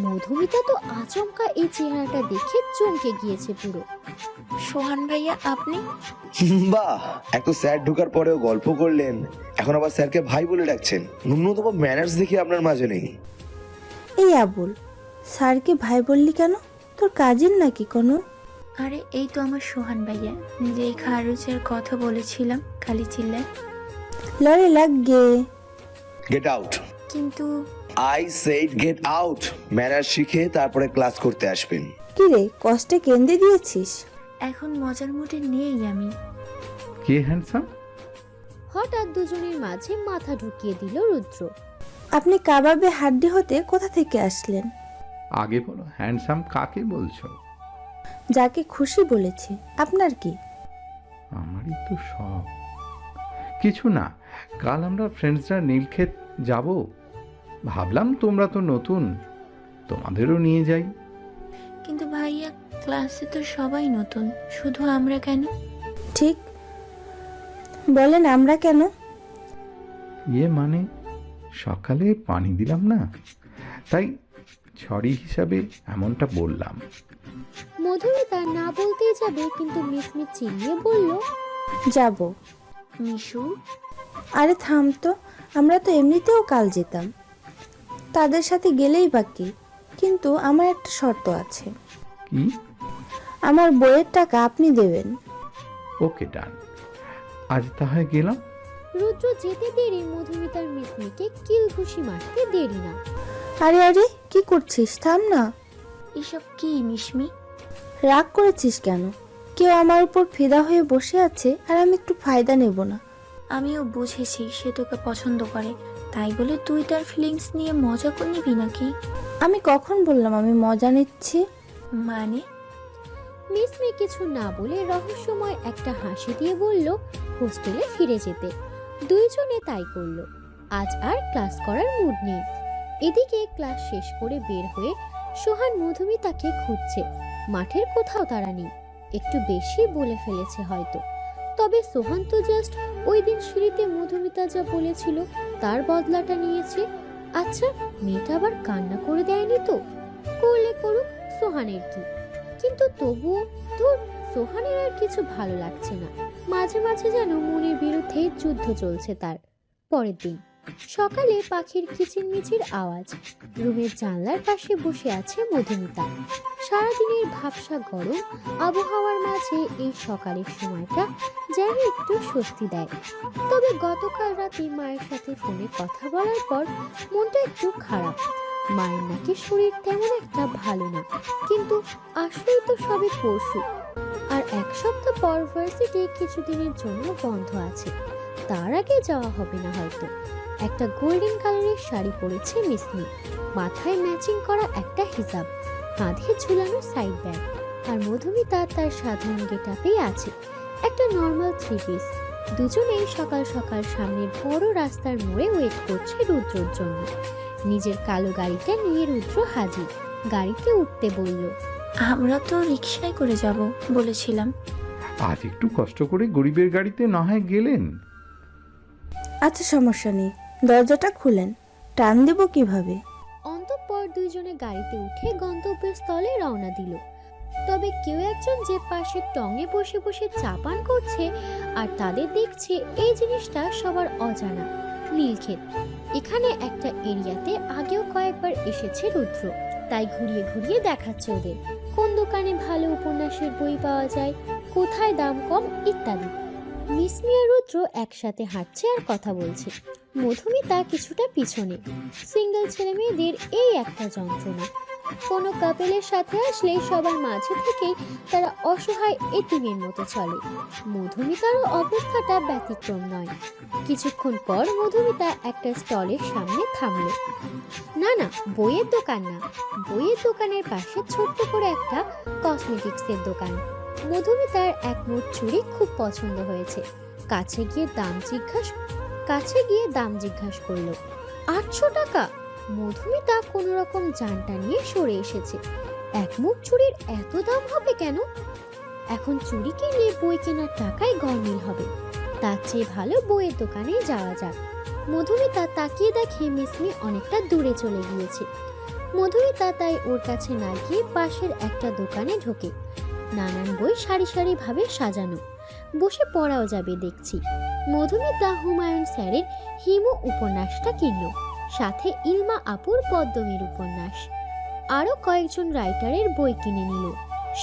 মধুমিতা তো আচমকা এই চেহারাটা দেখে চমকে গিয়েছে পুরো। সোহান ভাইয়া আপনি? বাহ, এত স্যার ঢোকার পরেও গল্প করলেন, এখন আবার স্যারকে ভাই বলে ডাকছেন। ন্যূনতম ম্যানার্স দেখি আপনার মাঝে নেই। এই আবুল, স্যারকে ভাই বললি কেন? তোর কাজিন নাকি কোনো? আরে এই তো আমার সোহান ভাইয়া, যেই খারুচের কথা বলেছিলাম খালি চিল্লায়। লড়ে লাগ গে। Get out. কিন্তু I said get out. Manners শিখে তারপরে ক্লাস করতে আসবেন। কি রে, কষ্টে কেন্দ্রে দিয়েছিস? এখন মজার মুডে নেই আমি। কে হ্যান্ডসাম? হঠাৎ দুজনের মাঝে মাথা ঢুকিয়ে দিল রুদ্র। আপনি কাবাবে হাড্ডি হতে কোথা থেকে আসলেন? আগে বলো, হ্যান্ডসাম কাকে বলছো? যাকে খুশি বলেছি, আপনার কি? আমারই তো সব। কিছু না, কাল আমরা ফ্রেন্ডসরা নীলক্ষেত যাব, ভাবলাম তোমরা তো নতুন, তোমাদেরও নিয়ে যাই। কিন্তু ভাইয়া ক্লাসে তো সবাই নতুন, শুধু আমরা কেন? ঠিক বলেন, আমরা কেন? মানে সকালে পানি দিলাম না, তাই ছড়ি হিসাবে এমনটা বললাম। মধুমিতা না বলতেই যাবে, কিন্তু মিসমিস চিল্লিয়ে বলল, যাব। মিশু, আরে থাম তো, আমরা তো এমনিতেও কাল যেতাম, তাদের সাথে গেলেই বাকি। কিন্তু আমার একটা শর্ত আছে। কি? আমার বইয়ের টাকা আপনি দেবেন। ওকে, ডান। আজ তাহলে গেলাম। রুদ্র যেতে দেরি মধুমিতার মিসমিকে কিল ঘুষি মারতে দেরি না। আরে আরে, কি করছিস? থাম না। এসব কি মিশমি? রাগ করেছিস কেন? কেউ আমার উপর ফিদা হয়ে বসে আছে আর আমি একটু ফায়দা নেব না? আমিও বুঝেছি সে তোকে পছন্দ করে, তাই বলে তুই তার ফিলিংস নিয়ে মজা করে নিবি নাকি? আমি কখন বললাম আমি মজা নিচ্ছি? মানে? মিসমি কিছু না বলে রহস্যময় একটা হাসি দিয়ে বলল হোস্টেলে ফিরে যেতে। দুইজনে তাই করলো। আজ আর ক্লাস করার মুড নেই। এদিকে ক্লাস শেষ করে বের হয়ে সোহান মধুমিতাকে খুঁজছে। মাঠের কোথাও তারা নেই, একটু বেশি বলে ফেলেছে হয়তো। তবে সোহান তো জাস্ট ওই দিন সিঁড়িতে মধুমিতা যা বলেছিল তার বদলাটা নিয়েছে। আচ্ছা, মেয়েটা আবার কান্না করে দেয়নি তো? করলে করুক, সোহানের কি। কিন্তু তবুও তোর সোহানের আর কিছু ভালো লাগছে না। মাঝে মাঝে যেন মনের বিরুদ্ধে যুদ্ধ চলছে তার। পরের দিন সকালে পাখির কিচিরমিচির আওয়াজ। রুমের জানলার পাশে বসে আছে মধুমিতা। সারাদিনের ভাবসা গরম আবহাওয়ার মাঝে এই সকালের সময়টা যেন একটু স্বস্তি দেয়। তবে গতকাল রাতে মায়ের সাথে ফোনে কথা বলার পর মনটা একটু খারাপ। মায়ের নাকি শরীর তেমন একটা ভালো না, কিন্তু আসলেই তো সবে পরশু। আর এক সপ্তাহ পর ভার্সিটি কিছুদিনের জন্য বন্ধ আছে, তার আগে যাওয়া হবে না হয়তো। একটা গোল্ডেন কালারের শাড়ি পরেছে মিসমি, মাথায় ম্যাচিং করা একটা হিজাব, কাঁধে ঝুলানো সাইড ব্যাগ। আর মধুমিতা তার সাধারণ গেটআপেই আছে, একটা নর্মাল থ্রি পিস। দুজনেই সকাল সকাল সামনের বড় রাস্তার মোড়ে ওয়েট করছে রুদ্রর জন্য। নিজের কালো গাড়িটা নিয়ে রুদ্র হাজির। গাড়িতে উঠতে বলল, আমরা তো রিকশায় করে যাব বলেছিলাম। আজ একটু কষ্ট করে গরিবের গাড়িতে না হয় গেলেন। আচ্ছা, সমস্যা নেই, দরজাটা খুলেন। টান দেব কিভাবে? অন্তঃপর দুইজনে গাড়িতে উঠে গন্তব্যস্থলে রওনা দিল। তবে কেউ একজন যে পাশে টঙে বসে বসে চা পান করছে আর তাদের দেখছে, এই জিনিসটা সবার অজানা। নীলক্ষেত, এখানে একটা এরিয়াতে আগেও কয়েকবার এসেছে রুদ্র, তাই ঘুরিয়ে ঘুরিয়ে দেখাচ্ছে ওদের কোন দোকানে ভালো উপন্যাসের বই পাওয়া যায়, কোথায় দাম কম ইত্যাদি। মিসমি আর রুদ্র একসাথে হাঁটছে আর কথা বলছে। মধুমিতা কিছুটা পিছনে। সিঙ্গেল ছেলে মেয়েদের এই একটা যন্ত্রণা, কোনো কাপেলের সাথে আসলে সবার মাঝে থেকেই তারা অসহায় এতিমের মতো চলে। মধুমিতারও অবস্থাটা ব্যতিক্রম নয়। কিছুক্ষণ পর মধুমিতা একটা স্টলের সামনে থামলো। না না, বইয়ের দোকান না, বইয়ের দোকানের পাশে ছোট্ট করে একটা কসমেটিক্সের দোকান। মধুমিতার এক মোট চুড়ি খুব পছন্দ হয়েছে। কাছে গিয়ে দাম জিজ্ঞাসা করলো। 800 টাকা? মধুমিতা কোনো রকম জানটা নিয়ে সরে এসেছে। এক মুঠ চুড়ির এত দাম হবে কেন? এখন চুড়ি কিনলে বই কেনার টাকায় গরমিল হবে, তার চেয়ে ভালো বইয়ের দোকানে যাওয়া যাক। মধুমিতা তাকিয়ে দেখে মিসমি অনেকটা দূরে চলে গিয়েছে। মধুমিতা তাই ওর কাছে না গিয়ে পাশের একটা দোকানে ঢোকে। নানান বই সারি সারি ভাবে সাজানো, বসে পড়াও যাবে দেখছি। মধুমিতা হুমায়ুন স্যারের হিমু উপন্যাসটা কিনল, সাথে ইলমা আপুর পদ্মমীর উপন্যাস, আরো কয়েকজন রাইটারের বই কিনে নিল।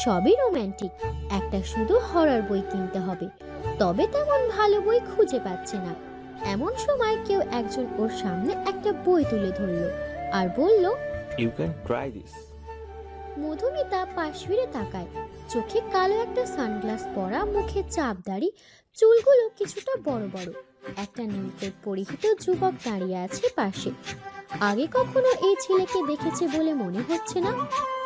সবই রোম্যান্টিক, একটা শুধু হরর বই কিনতে হবে, তবে তেমন ভালো বই খুঁজে পাচ্ছে না। এমন সময় কেউ একজন ওর সামনে একটা বই তুলে ধরলো আর বলল, you can try this. Madhumita পাশ ফিরে তাকায়। চোখে কালো একটা সানগ্লাস পরা, মুখে চাপ দাড়ি, চুলগুলো কিছুটা বড় বড়। একটা নীলকোট পরিহিত যুবক দাঁড়িয়ে আছে পাশে। আগে কখনো এই ছেলেকে দেখেছে বলে মনে হচ্ছে না,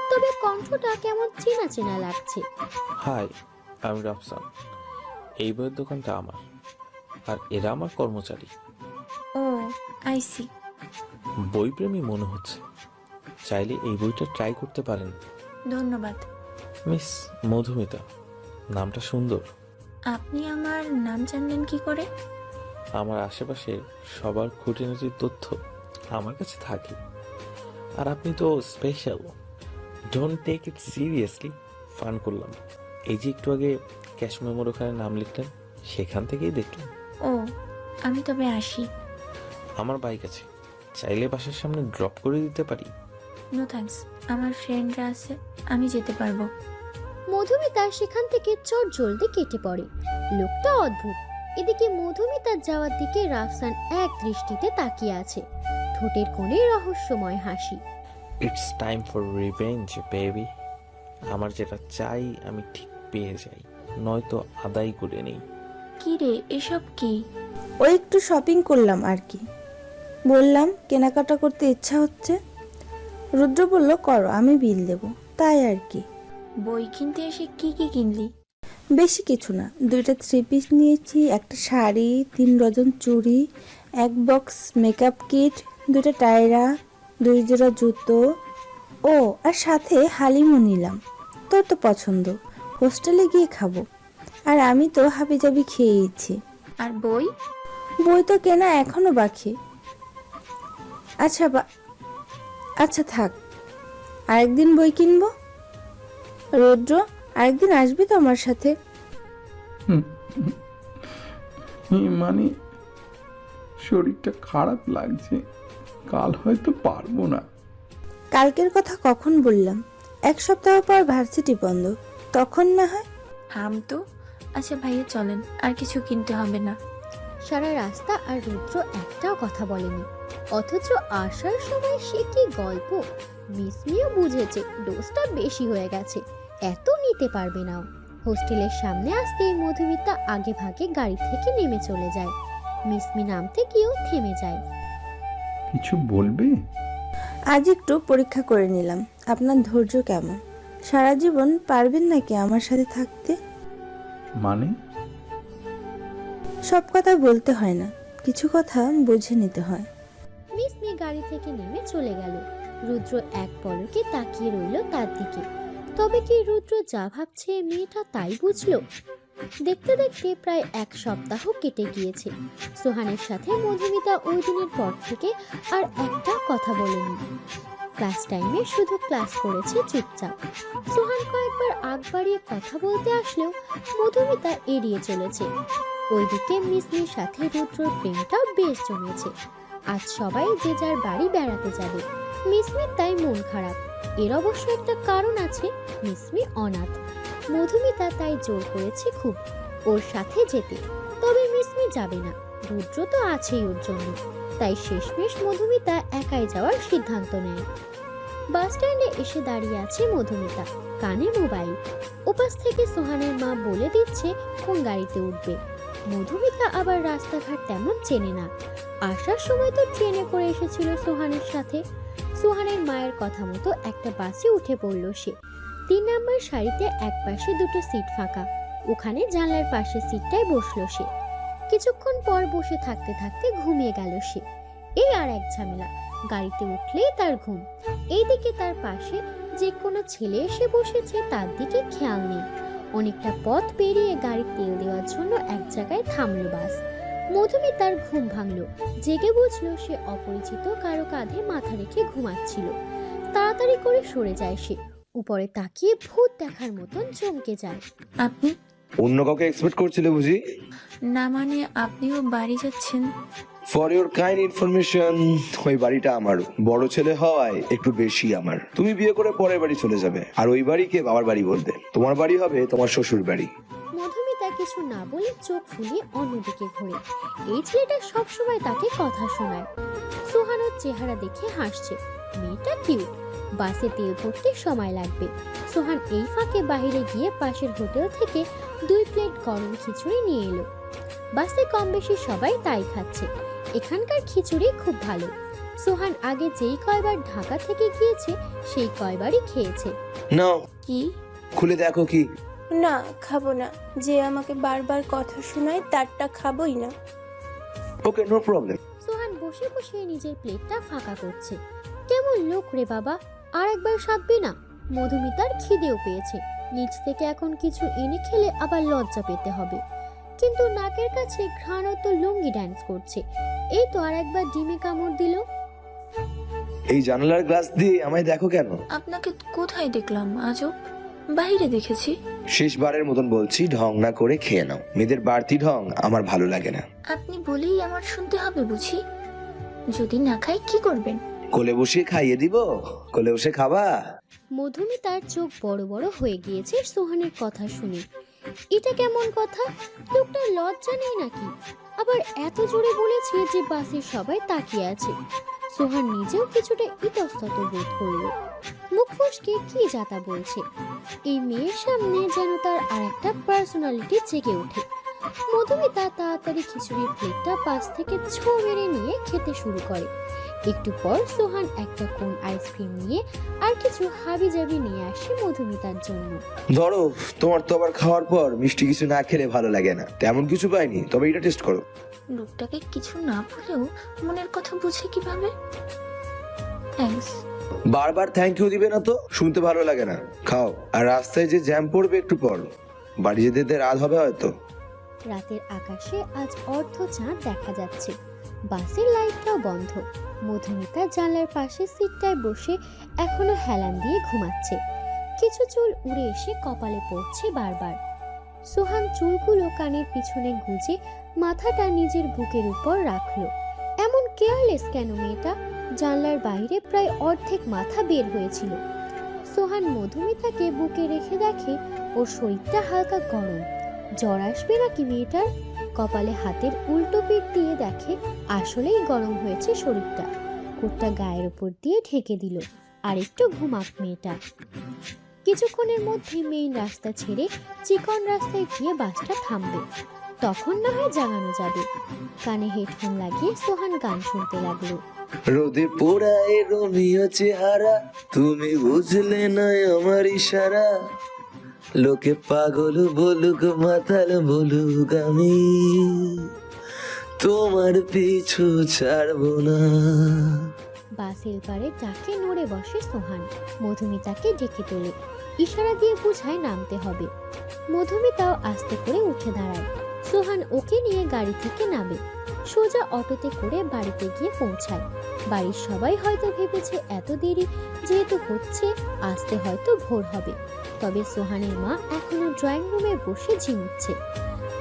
তবে কণ্ঠটা কেমন চেনা চেনা লাগছে। হাই, আমি রাফসান। এই বইয়ের দোকানটা আমার, আর এরা আমার কর্মচারী। ও আইসি। বইপ্রেমী মনে হচ্ছে, চাইলে এই বইটা ট্রাই করতে পারেন। ধন্যবাদ। মিস মধুমিতা, নামটা সুন্দর। আপনি আমার নাম জানলেন কি করে? আমার আশেপাশে সবার খুঁটিনাটির তথ্য আমার কাছে থাকে, আর আপনি তো special. Don't take it seriously, fun করলাম। এই যে একটু আগে ক্যাশ মেমোর ওখানে নাম লিখলেন, সেখান থেকেই দেখলাম। ও, আমি তবে আসি। আমার বাইক আছে, চাইলে বাসার সামনে ড্রপ করে দিতে পারি। নো থ্যাঙ্কস, আমার ফ্রেন্ডরা আছে, আমি যেতে পারবো। মধুমিতা সেখান থেকে চট জলদি কেটে পড়ে। লোকটা অদ্ভুত। এদিকে মধুমিতার যাওয়ার দিকে রাফসান এক দৃষ্টিতে তাকিয়ে আছে, ঠোঁটের কোণে রহস্যময় হাসি। It's time for revenge baby. আমার যেটা চাই আমি ঠিক পেয়ে যাই, নয়তো আদায় করে নেই। কি রে, এসব কি? ওই একটু শপিং করলাম আর কি। বললাম কেনাকাটা করতে ইচ্ছা হচ্ছে। রুদ্র বলল করো, আমি বিল দেব, তাই আর কি। বই কিনতে এসে কি কি কিনলি? বেশি কিছু না, 2টা 3 পিস নিয়েছি, একটা শাড়ি, 3 ডজন চুড়ি, 1 বক্স মেকআপ কিট, 2টা টায়রা, 2 জোড়া জুতো, ও আর সাথে হালিমও নিলাম। তোর তো পছন্দ, হোস্টেলে গিয়ে খাবো। আর আমি তো হাবিজাবি খেয়েছি। আর বই? বই তো কেনা এখনো বাকি। আচ্ছা থাক, আরেকদিন বই কিনবো। রৌদ্র, আরেকদিন আসবি তো আমার সাথে? মানে শরীরটা খারাপ লাগছে, কাল হয়তো পারবো না। কালকের কথা কখন বললাম? 1 সপ্তাহ পর ভার্সিটি বন্ধ, তখন না হয়। হাম তো। আচ্ছা ভাইয়া চলেন, আর কিছু কিনতে হবে না। সারা রাস্তা আর রুদ্র একটাও কথা বলেনি, অথচ আসার সময় সে কি গল্প। মিসমিও বুঝেছে ডোজটা বেশি হয়ে গেছে, এত নিতে পারবে না। হোস্টেলের সামনে আসতেই মধুমিতা আগে ভাগে গাড়ি থেকে নেমে চলে যায়। মিসমি নামতে গিয়েও থেমে যায়। কিছু বলবে? আজ একটু পরীক্ষা করে নিলাম আপনার ধৈর্য কেমন। সারা জীবন পারবেন নাকি আমার সাথে থাকতে? মানে? সব কথা বলতে হয় না, কিছু কথা বুঝে নিতে হয়। মিসমি গাড়ি থেকে নেমে চলে গেল। রুদ্র এক পলকে তাকিয়ে রইল তার দিকে। তবে কি রুদ্র যা ভাবছে মেয়েটা তাই বুঝলো? দেখতে দেখতে প্রায় 1 সপ্তাহ কেটে গিয়েছে। সোহানের সাথে মধুমিতা ওই দিনের পর থেকে আর একটা কথা বলেনি। ক্লাস টাইমে শুধু ক্লাস করেছে চুপচাপ। সোহান কয়েকবার আগ বাড়িয়ে কথা বলতে আসলেও মধুমিতা এড়িয়ে চলেছে। ওইদিকে মিসমির সাথে রুদ্রর প্রেমটাও বেশ জমেছে। আজ সবাই যে যার বাড়ি বেড়াতে যাবে। মিসমির তাই মন খারাপ। এর অবশ্য একটা কারণ আছে, মিসমি অনাথ। মধুমিতা তাই জোর করেছে খুব ওর সাথে যেতে, তবে মিসমি যাবে না। রুদ্র তো আছেই ওর জন্য, তাই শেষমেশ মধুমিতা একাই যাওয়ার সিদ্ধান্ত নেয়। বাস স্ট্যান্ডে এসে দাঁড়িয়ে আছে মধুমিতা, কানে মোবাইল। ওপাশ থেকে সোহানের মা বলে দিচ্ছে কোন গাড়িতে উঠবে। মধুমিতা আবার রাস্তাঘাট তেমন চেনে না, আসার সময় তো ট্রেনে করে এসেছিল সোহানের সাথে। সোহানের মায়ের কথা মতো একটা বাসে উঠে পড়ল সে। 3 নম্বর সারিতে এক পাশে 2টো সিট ফাঁকা, ওখানে জানলার পাশে সিটটায় বসলো সে। কিছুক্ষণ পর বসে থাকতে থাকতে ঘুমিয়ে গেল সে। এই আর এক ঝামেলা, গাড়িতে উঠলেই তার ঘুম। এইদিকে তার পাশে যে কোনো ছেলে এসে বসেছে তার দিকে খেয়াল নেই। অনেকটা পথ পেরিয়ে গাড়ি তেল দেওয়ার জন্য এক জায়গায় থামলো বাস। মধুমিতার ঘুম ভাঙলো, জেগে বুঝলো সে অপরিচিত কারো কাঁধে মাথা রেখে ঘুমাচ্ছিল। তাড়াতাড়ি করে সরে যায় সে, উপরে তাকিয়ে ভূত দেখার মতন চমকে যায়। আপনি? অন্য কাউকে এক্সপেক্ট করছিলে বুঝি? না মানে আপনিও বাড়ি যাচ্ছেন? ফর ইউর কাইন্ড ইনফরমেশন, ওই বাড়িটা আমার। বড় ছেলে হওয়ায় একটু বেশি আমার। তুমি বিয়ে করে পরের বাড়ি চলে যাবে, আর ওই বাড়িকে বাবার বাড়ি বলবে। তোমার বাড়ি হবে তোমার শ্বশুর বাড়ি। মধুমিতা কিছু না বলে চোখ ফুলিয়ে অন্যদিকে ঘোরে। এই ছেলেটা সবসময় তাকে কথা শোনায়। সোহানের চেহারা দেখে হাসছে, মেয়েটা কিউট। বাসে তেল ভরতে সময় লাগবে। সোহান এই ফাঁকে বাইরে গিয়ে পাশের হোটেল থেকে 2 প্লেট গরম খিচুড়ি নিয়ে এলো। বাসে কম বেশি সবাই তাই খাচ্ছে। এখানকার খিচুড়ি খুব ভালো। সোহান আগে যেই কয়বার ঢাকা থেকে গিয়েছে সেই কয়বারই খেয়েছে। নাও কি? খুলে দেখো কি। না, খাবো না। যে আমাকে বারবার কথা শোনায় তারটা খাবোই না। ওকে, নো প্রবলেম। সোহান বসে বসে নিজের প্লেটটা ফাঁকা করছে। কেমন লোক রে বাবা, আর একবার সাধবি না? মধুমিতার খিদেও পেয়েছে। নিচ থেকে এখন কিছু এনে খেলে আবার লজ্জা পেতে হবে। কিন্তু নাকের কাছে ঘ্রাণত লুঙ্গি ড্যান্স করছে। এই তো আর একবার ডিমে কামড় দিল। এই জানালার গ্লাস দিয়ে আমায় দেখো কেন? আপনাকে কোথায় দেখলাম আজব? বাইরে দেখেছি। শেষবারের মতন বলছি, ঢং না করে খেয়ে নাও। মেয়েদের বাড়তি ঢং আমার ভালো লাগে না। আপনি বলেই আমার শুনতে হবে বুঝি? যদি না খাই কি করবেন? কোলে বসিয়ে খাইয়ে দিব। কোলে বসে খাবা? মধুমিতার চোখ বড় বড় হয়ে গিয়েছে সোহানের কথা শুনে। এটা কেমন কথা? লোকটা লজ্জা নেই নাকি? আবার এত জোরে বলেছে যে বাসের সবাই তাকিয়ে আছে। সোহান নিজেও কিছুটা ইতস্তত বোধ করলো। মুখ ফসকে কি যাতা বলছে। এই মেয়ের সামনে যেন তার আরেকটা পার্সোনালিটি জেগে ওঠে। মধুমিতা তাড়াতাড়ি খিচুড়ির প্লেটটা পাশ থেকে ছো মেরে নিয়ে খেতে শুরু করে। একটু পর সোহান একটা কোন আইসক্রিম নিয়ে আর কিছু হাবিজাবি নিয়ে আসে মধুমিতার জন্য। ধরো, তোমার তো আবার খাওয়ার পর মিষ্টি কিছু না খেলে ভালো লাগে না। তেমন কিছু পাইনি, তবে এটা টেস্ট করো। লোকটাকে কিছু না বলেও মনের কথা বুঝে কিভাবে? থ্যাঙ্কস। বারবার থ্যাংক ইউ দিবে না তো, শুনতে ভালো লাগে না। খাও। আর রাস্তায় যে জ্যাম পড়বে একটু পর, বাড়ি যেতে যেতে রাত হবে হয়তো। রাতের আকাশে আজ অর্ধ চাঁদ দেখা যাচ্ছে। বাসের লাইটটাও বন্ধ। মধুমিতা জানলার পাশে সিটটায় বসে এখনো হেলান দিয়ে ঘুমাচ্ছে। কিছু চুল উড়ে এসে কপালে পড়ছে বারবার। সোহান চুলগুলো কানের পিছনে গুজে মাথাটা নিজের বুকের উপর রাখলো। এমন কেয়ারলেস কেন মেয়েটা? জানলার বাইরে প্রায় অর্ধেক মাথা বের হয়েছিল। সোহান মধুমিতাকে বুকে রেখে দেখে ওর শরীরটা হালকা গরম। জ্বর আসবে নাকি মেয়েটার? কপালে হাতের উল্টো পিঠ দিয়ে দেখে আসলেই গরম হয়েছে শরীরটা। কোটটা গায়ের উপর দিয়ে ঢেকে দিল। আর একটু ঘুমাক মেয়েটা। কিছুক্ষণের মধ্যে মেইন রাস্তা ছেড়ে চিকন রাস্তায় গিয়ে বাসটা থামবে। তখন না হয় জাগানো যাবে। কানে হেডফোন লাগিয়ে সোহান গান শুনতে লাগলো। রোদে পোড়ায় রোমিও চেহারা, তুমি বুঝলে না আমার ইশারা। লোকে পাগল বলুক মাতাল বলুক, আমি তোমার পিছু ছাড়বো না। বাসের পারে ডাকে নড়ে বসে সোহান। মধুমিতাকে ডেকে তোলে, ইশারা দিয়ে বুঝায় নামতে হবে। মধুমিতাও আস্তে করে উঠে দাঁড়ায়। সোহান ওকে নিয়ে গাড়ি থেকে নামে। সোজা অটোতে করে বাড়িতে গিয়ে পৌঁছায়। বাড়ির সবাই হয়তো ভেবেছে এত দেরি যেহেতু হচ্ছে, আসতে হয়তো ভোর হবে। তবে সোহানের মা এখনো ড্রয়িং রুমে বসে ঝিমুচ্ছে।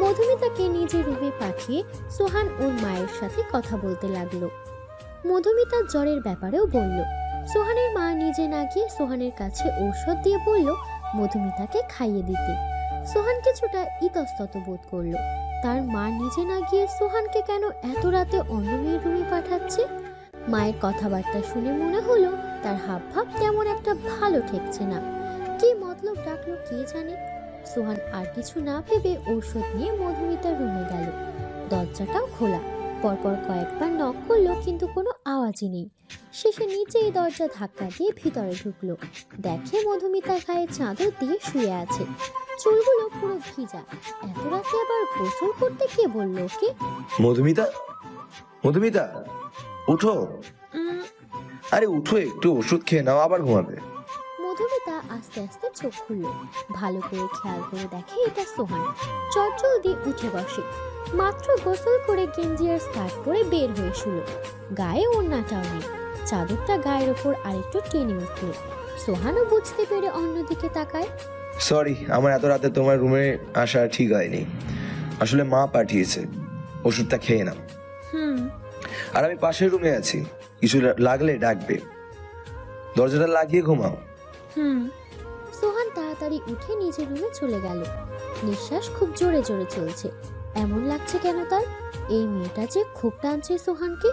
মধুমিতাকে নিজের রুমে পাঠিয়ে সোহান ওর মায়ের সাথে কথা বলতে লাগলো। মধুমিতার জ্বরের ব্যাপারেও বলল। সোহানের মা নিজে না গিয়ে সোহানের কাছে ঔষধ দিয়ে বলল মধুমিতাকে খাইয়ে দিতে। সোহান কিছুটা ইতস্তত বোধ করলো। তার মা নিজে না গিয়ে সোহানকে কেন এত রাতে অন্য মেয়ের রুমে পাঠাচ্ছে? মায়ের কথাবার্তা শুনে মনে হলো তার হাবভাব তেমন একটা ভালো ঠেকছে না। কি মতলব ডাকলো কে জানে। সোহান আর কিছু না ভেবে ঔষধ নিয়ে মধুমিতার রুমে গেল। দরজাটাও খোলা। পরপর কয়েকবার নক করলো কিন্তু কোনো আওয়াজই নেই। শেষে নিচেই দরজা ধাক্কা দিয়ে ভিতরে ঢুকলো। দেখে মধুমিতা গায়ে চাদর দিয়ে শুয়ে আছে। চুলগুলো পুরো ভিজা। এত রাতে আবার গোসল করতে কে বললো ওকে? মধুমিতা, মধুমিতা উঠো। আরে উঠো, একটু ওষুধ খেয়ে নাও, আবার ঘুমাবে। মধুমিতা আস্তে আস্তে চোখ খুলল। ভালো করে খেয়াল করে দেখে এটা সোহান। চটজলদি উঠে বসে। মাত্র গোসল করে গেঞ্জি আর স্কার্ট পরে বের হয়ে শুলো। গায়ে ওড়নাটাও নেই, চাদরটা গায়ের ওপর আরেকটু টেনে উঠল। সোহানও বুঝতে পেরে অন্যদিকে তাকায়। সরি, আমার এত রাতে তোমার রুমে আসা ঠিক হয়নি। আসলে মা পাঠিয়েছে, ওষুধটা খেয়ে নাও। আর আমি পাশের রুমে আছি, কিছু লাগলে ডাকবে। দরজাটা লাগিয়ে ঘুমাও। সোহান তাড়াতাড়ি উঠে নিজের রুমে চলে গেল। নিঃশ্বাস খুব জোরে জোরে চলছে। এমন লাগছে কেন তার? এই মেয়েটা যে খুব টানছে সোহানকে।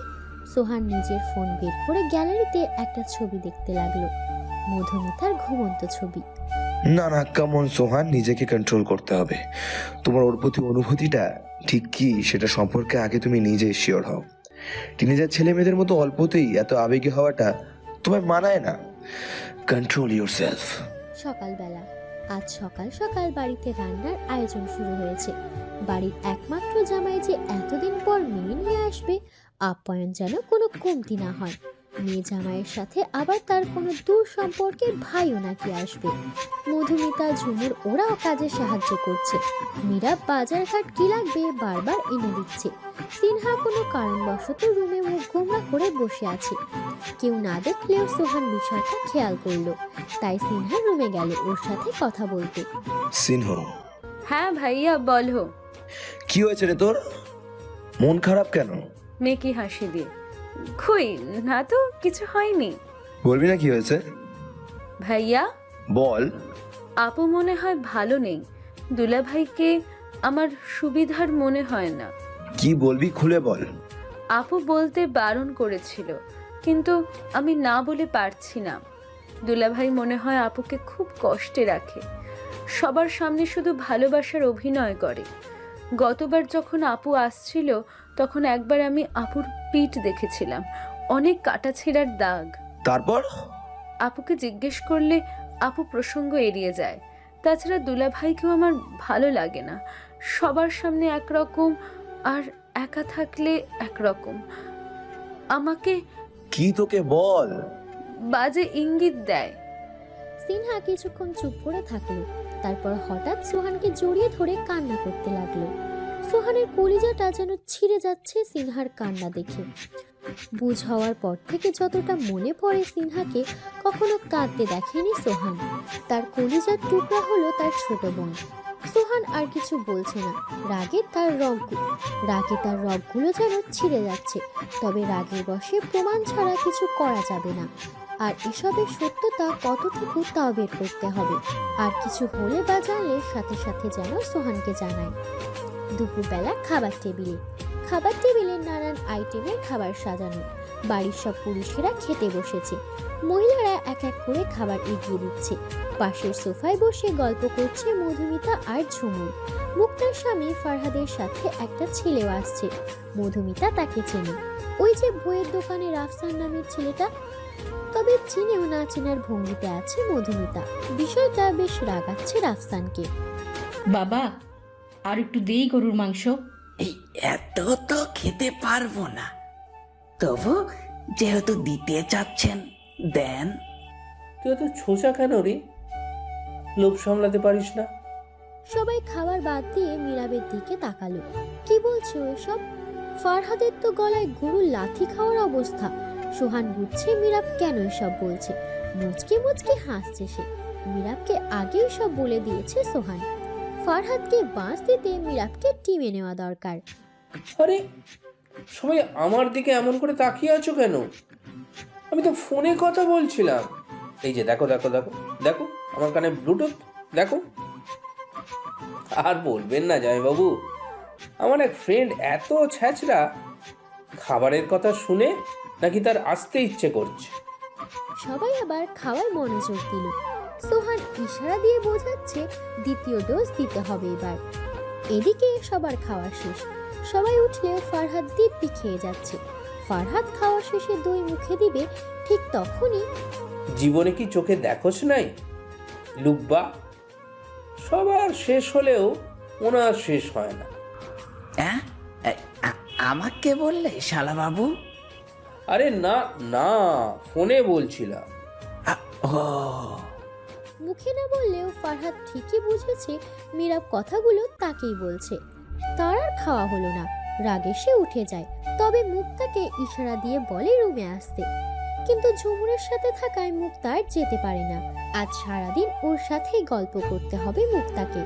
সোহান নিজের ফোন বের করে গ্যালারিতে একটা ছবি দেখতে লাগলো, মধুমিতার ঘুমন্ত ছবি। না না, কেমন সোহান, নিজেকে কন্ট্রোল করতে হবে। তোমার ওর প্রতি অনুভূতিটা ঠিক কি সেটা সম্পর্কে আগে তুমি নিজে শিওর হও। টিনেজার ছেলে মেয়েদের মতো অল্পতেই এত আবেগী হওয়াটা তোমার মানায় না। Control yourself. সকালবেলা আজ সকাল সকাল বাড়িতে রান্নার আয়োজন শুরু হয়েছে। বাড়ির একমাত্র জামাই যে এতদিন পর মেয়ে নিয়ে আসবে, আপ্যায়ন যেন কোনো কমতি না হয়। মেয়ে জামাইয়ের সাথে আবার তার কোনো দূর সম্পর্কের ভাইও নাকি আসবে। মধুমিতা, ঝুমুর ওরাও কাজে সাহায্য করছে। মীরা বাজারঘাট কি লাগবে বারবার এনে দিচ্ছে। সিনহা কোনো কারণবশত রুমে মুখ গোমরা করে বসে আছে। কেউ না দেখলেও সোহান বিষয়টা খেয়াল করলো, তাই সিনহা রুমে গেল ওর সাথে কথা বলতে। সিনহ, হ্যাঁ ভাইয়া বলো। কি হয়েছে রে তোর? মন খারাপ কেন? মেকি হাসি দিয়ে, কই না তো, কিছু হয়নি। বলবি না কি হয়েছে? ভাইয়া বল। আপু মনে হয় ভালো নেই। দুলাভাইকে আমার সুবিধার মনে হয় না। কি বলবি খুলে বল। আপু বলতে বারণ করেছিল, কিন্তু আমি না বলে পারছি না। দুলাভাই মনে হয় আপুকে খুব কষ্টে রাখে। সবার সামনে শুধু ভালোবাসার অভিনয় করে। গতবার যখন আপু আসছিল তখন একবার আমি আপুর পিঠ দেখেছিলাম, অনেক কাটাছেঁড়ার দাগ। তারপর আপুকে জিজ্ঞেস করলে আপু প্রসঙ্গ এড়িয়ে যায়। তাছাড়া দুলাভাইকেও আমার ভালো লাগে না। সবার সামনে একরকম আর একা থাকলে একরকম। আমাকে কি তোকে বল। বাজে ইঙ্গিত দেয়। সিনহা কিছুক্ষণ চুপ করে থাকলো, তারপর হঠাৎ সোহানকে জড়িয়ে ধরে কান্না করতে লাগলো। সোহানের কলিজাটা যেন ছিঁড়ে যাচ্ছে সিনহার কান্না দেখে। বুঝ হওয়ার পর থেকে যতটা মনে পড়ে সিনহাকে, কখনো কাঁদতে দেখেনি সোহান। তার কলিজার টুকরা হলো তার ছোট বোন। সোহান আর কিছু বলছে না। রাগে তার রগগুলো যেন ছিঁড়ে যাচ্ছে। তবে রাগের বশে প্রমাণ ছাড়া কিছু করা যাবে না। আর এসবের সত্যতা কতটুকু তাও বের করতে হবে। আর কিছু হলে বা জানলে সাথে সাথে যেন সোহানকে জানায়। দুপুরবেলা খাবার টেবিলে নানান আইটেমের খাবার সাজানো। বাড়ির সব পুরুষেরা খেতে বসেছে। মহিলারা এক এক করে খাবার এগিয়ে দিচ্ছে। পাশের সোফায় বসে গল্প করছে মধুমিতা আর ঝুমুর। মুক্তার স্বামী ফারহাদের সাথে একটা ছেলেও আসছে। মধুমিতা তাকে চেনে, ওই যে বইয়ের দোকানে রাফসান নামের ছেলেটা। তবে চিনেও না চেনার ভঙ্গিতে আছে মধুমিতা। বিষয়টা বেশ রাগাচ্ছে রাফসানকে। বাবা আর একটু দেই গরুর মাংস। এই এত তো খেতে পারবো না, তবু যেহেতু দিতে চাচ্ছেন দেন। তুই এত ছোঁচা কেন রে? লোভ সামলাতে পারিস না? সবাই খাবার বাদ দিয়ে মীরাবের দিকে তাকালো। কি বলছে এসব? ফারহাদের তো গলায় গরুর লাথি খাওয়ার অবস্থা। সোহান বুঝছে মীরাব কেন এসব বলছে। মুচকি মুচকি হাসছে সে। মীরাবকে আগেই সব বলে দিয়েছে সোহান। ফারহাদকে বাঁশ দিতে মীরাবকে টিমে নেওয়া দরকার। আরে সবাই আমার দিকে এমন করে তাকিয়ে আছো কেন? আমি তো ফোনে কথা বলছিলাম। এই যে দেখো দেখো দেখো দেখো আমার কানে ব্লুটুথ দেখো। আর বলবেন না জামাইবাবু, আমার এক ফ্রেন্ড এত ছ্যাচড়া, খাবারের কথা শুনে নাকি তার আসতে ইচ্ছে করছে। সবাই আবার খাওয়ায় মনোযোগ দিল। সোহান ইশারা দিয়ে বোঝাচ্ছে দ্বিতীয় ডোজ দিতে হবে এবার। এদিকে সবার খাওয়া শেষ। সবাই উঠলেও ফারহাদ দিব্যি খেয়ে যাচ্ছে। ফারহাদ খাওয়া শেষে দই মুখে দিবে, ঠিক তখনই জীবনে কি চোখে দেখোস নাই লুব্বা? সবার শেষ হলেও ওনার শেষ হয় না। আমাকে বললে শালা বাবু? আরে না না, ফোনে বলছিলাম। ও মুখে না বললেও ফারহাদ ঠিকই বুঝেছে মীরাব কথাগুলো তাকেই বলছে। তার আর খাওয়া হলো না, রাগে সে উঠে যায়। তবে মুক্তাকে ইশারা দিয়ে বলে রুমে আসতে, কিন্তু ঝুমুরের সাথে থাকায় মুক্তা আর যেতে পারে না। আজ সারাদিন ওর সাথেই গল্প করতে হবে মুক্তাকে।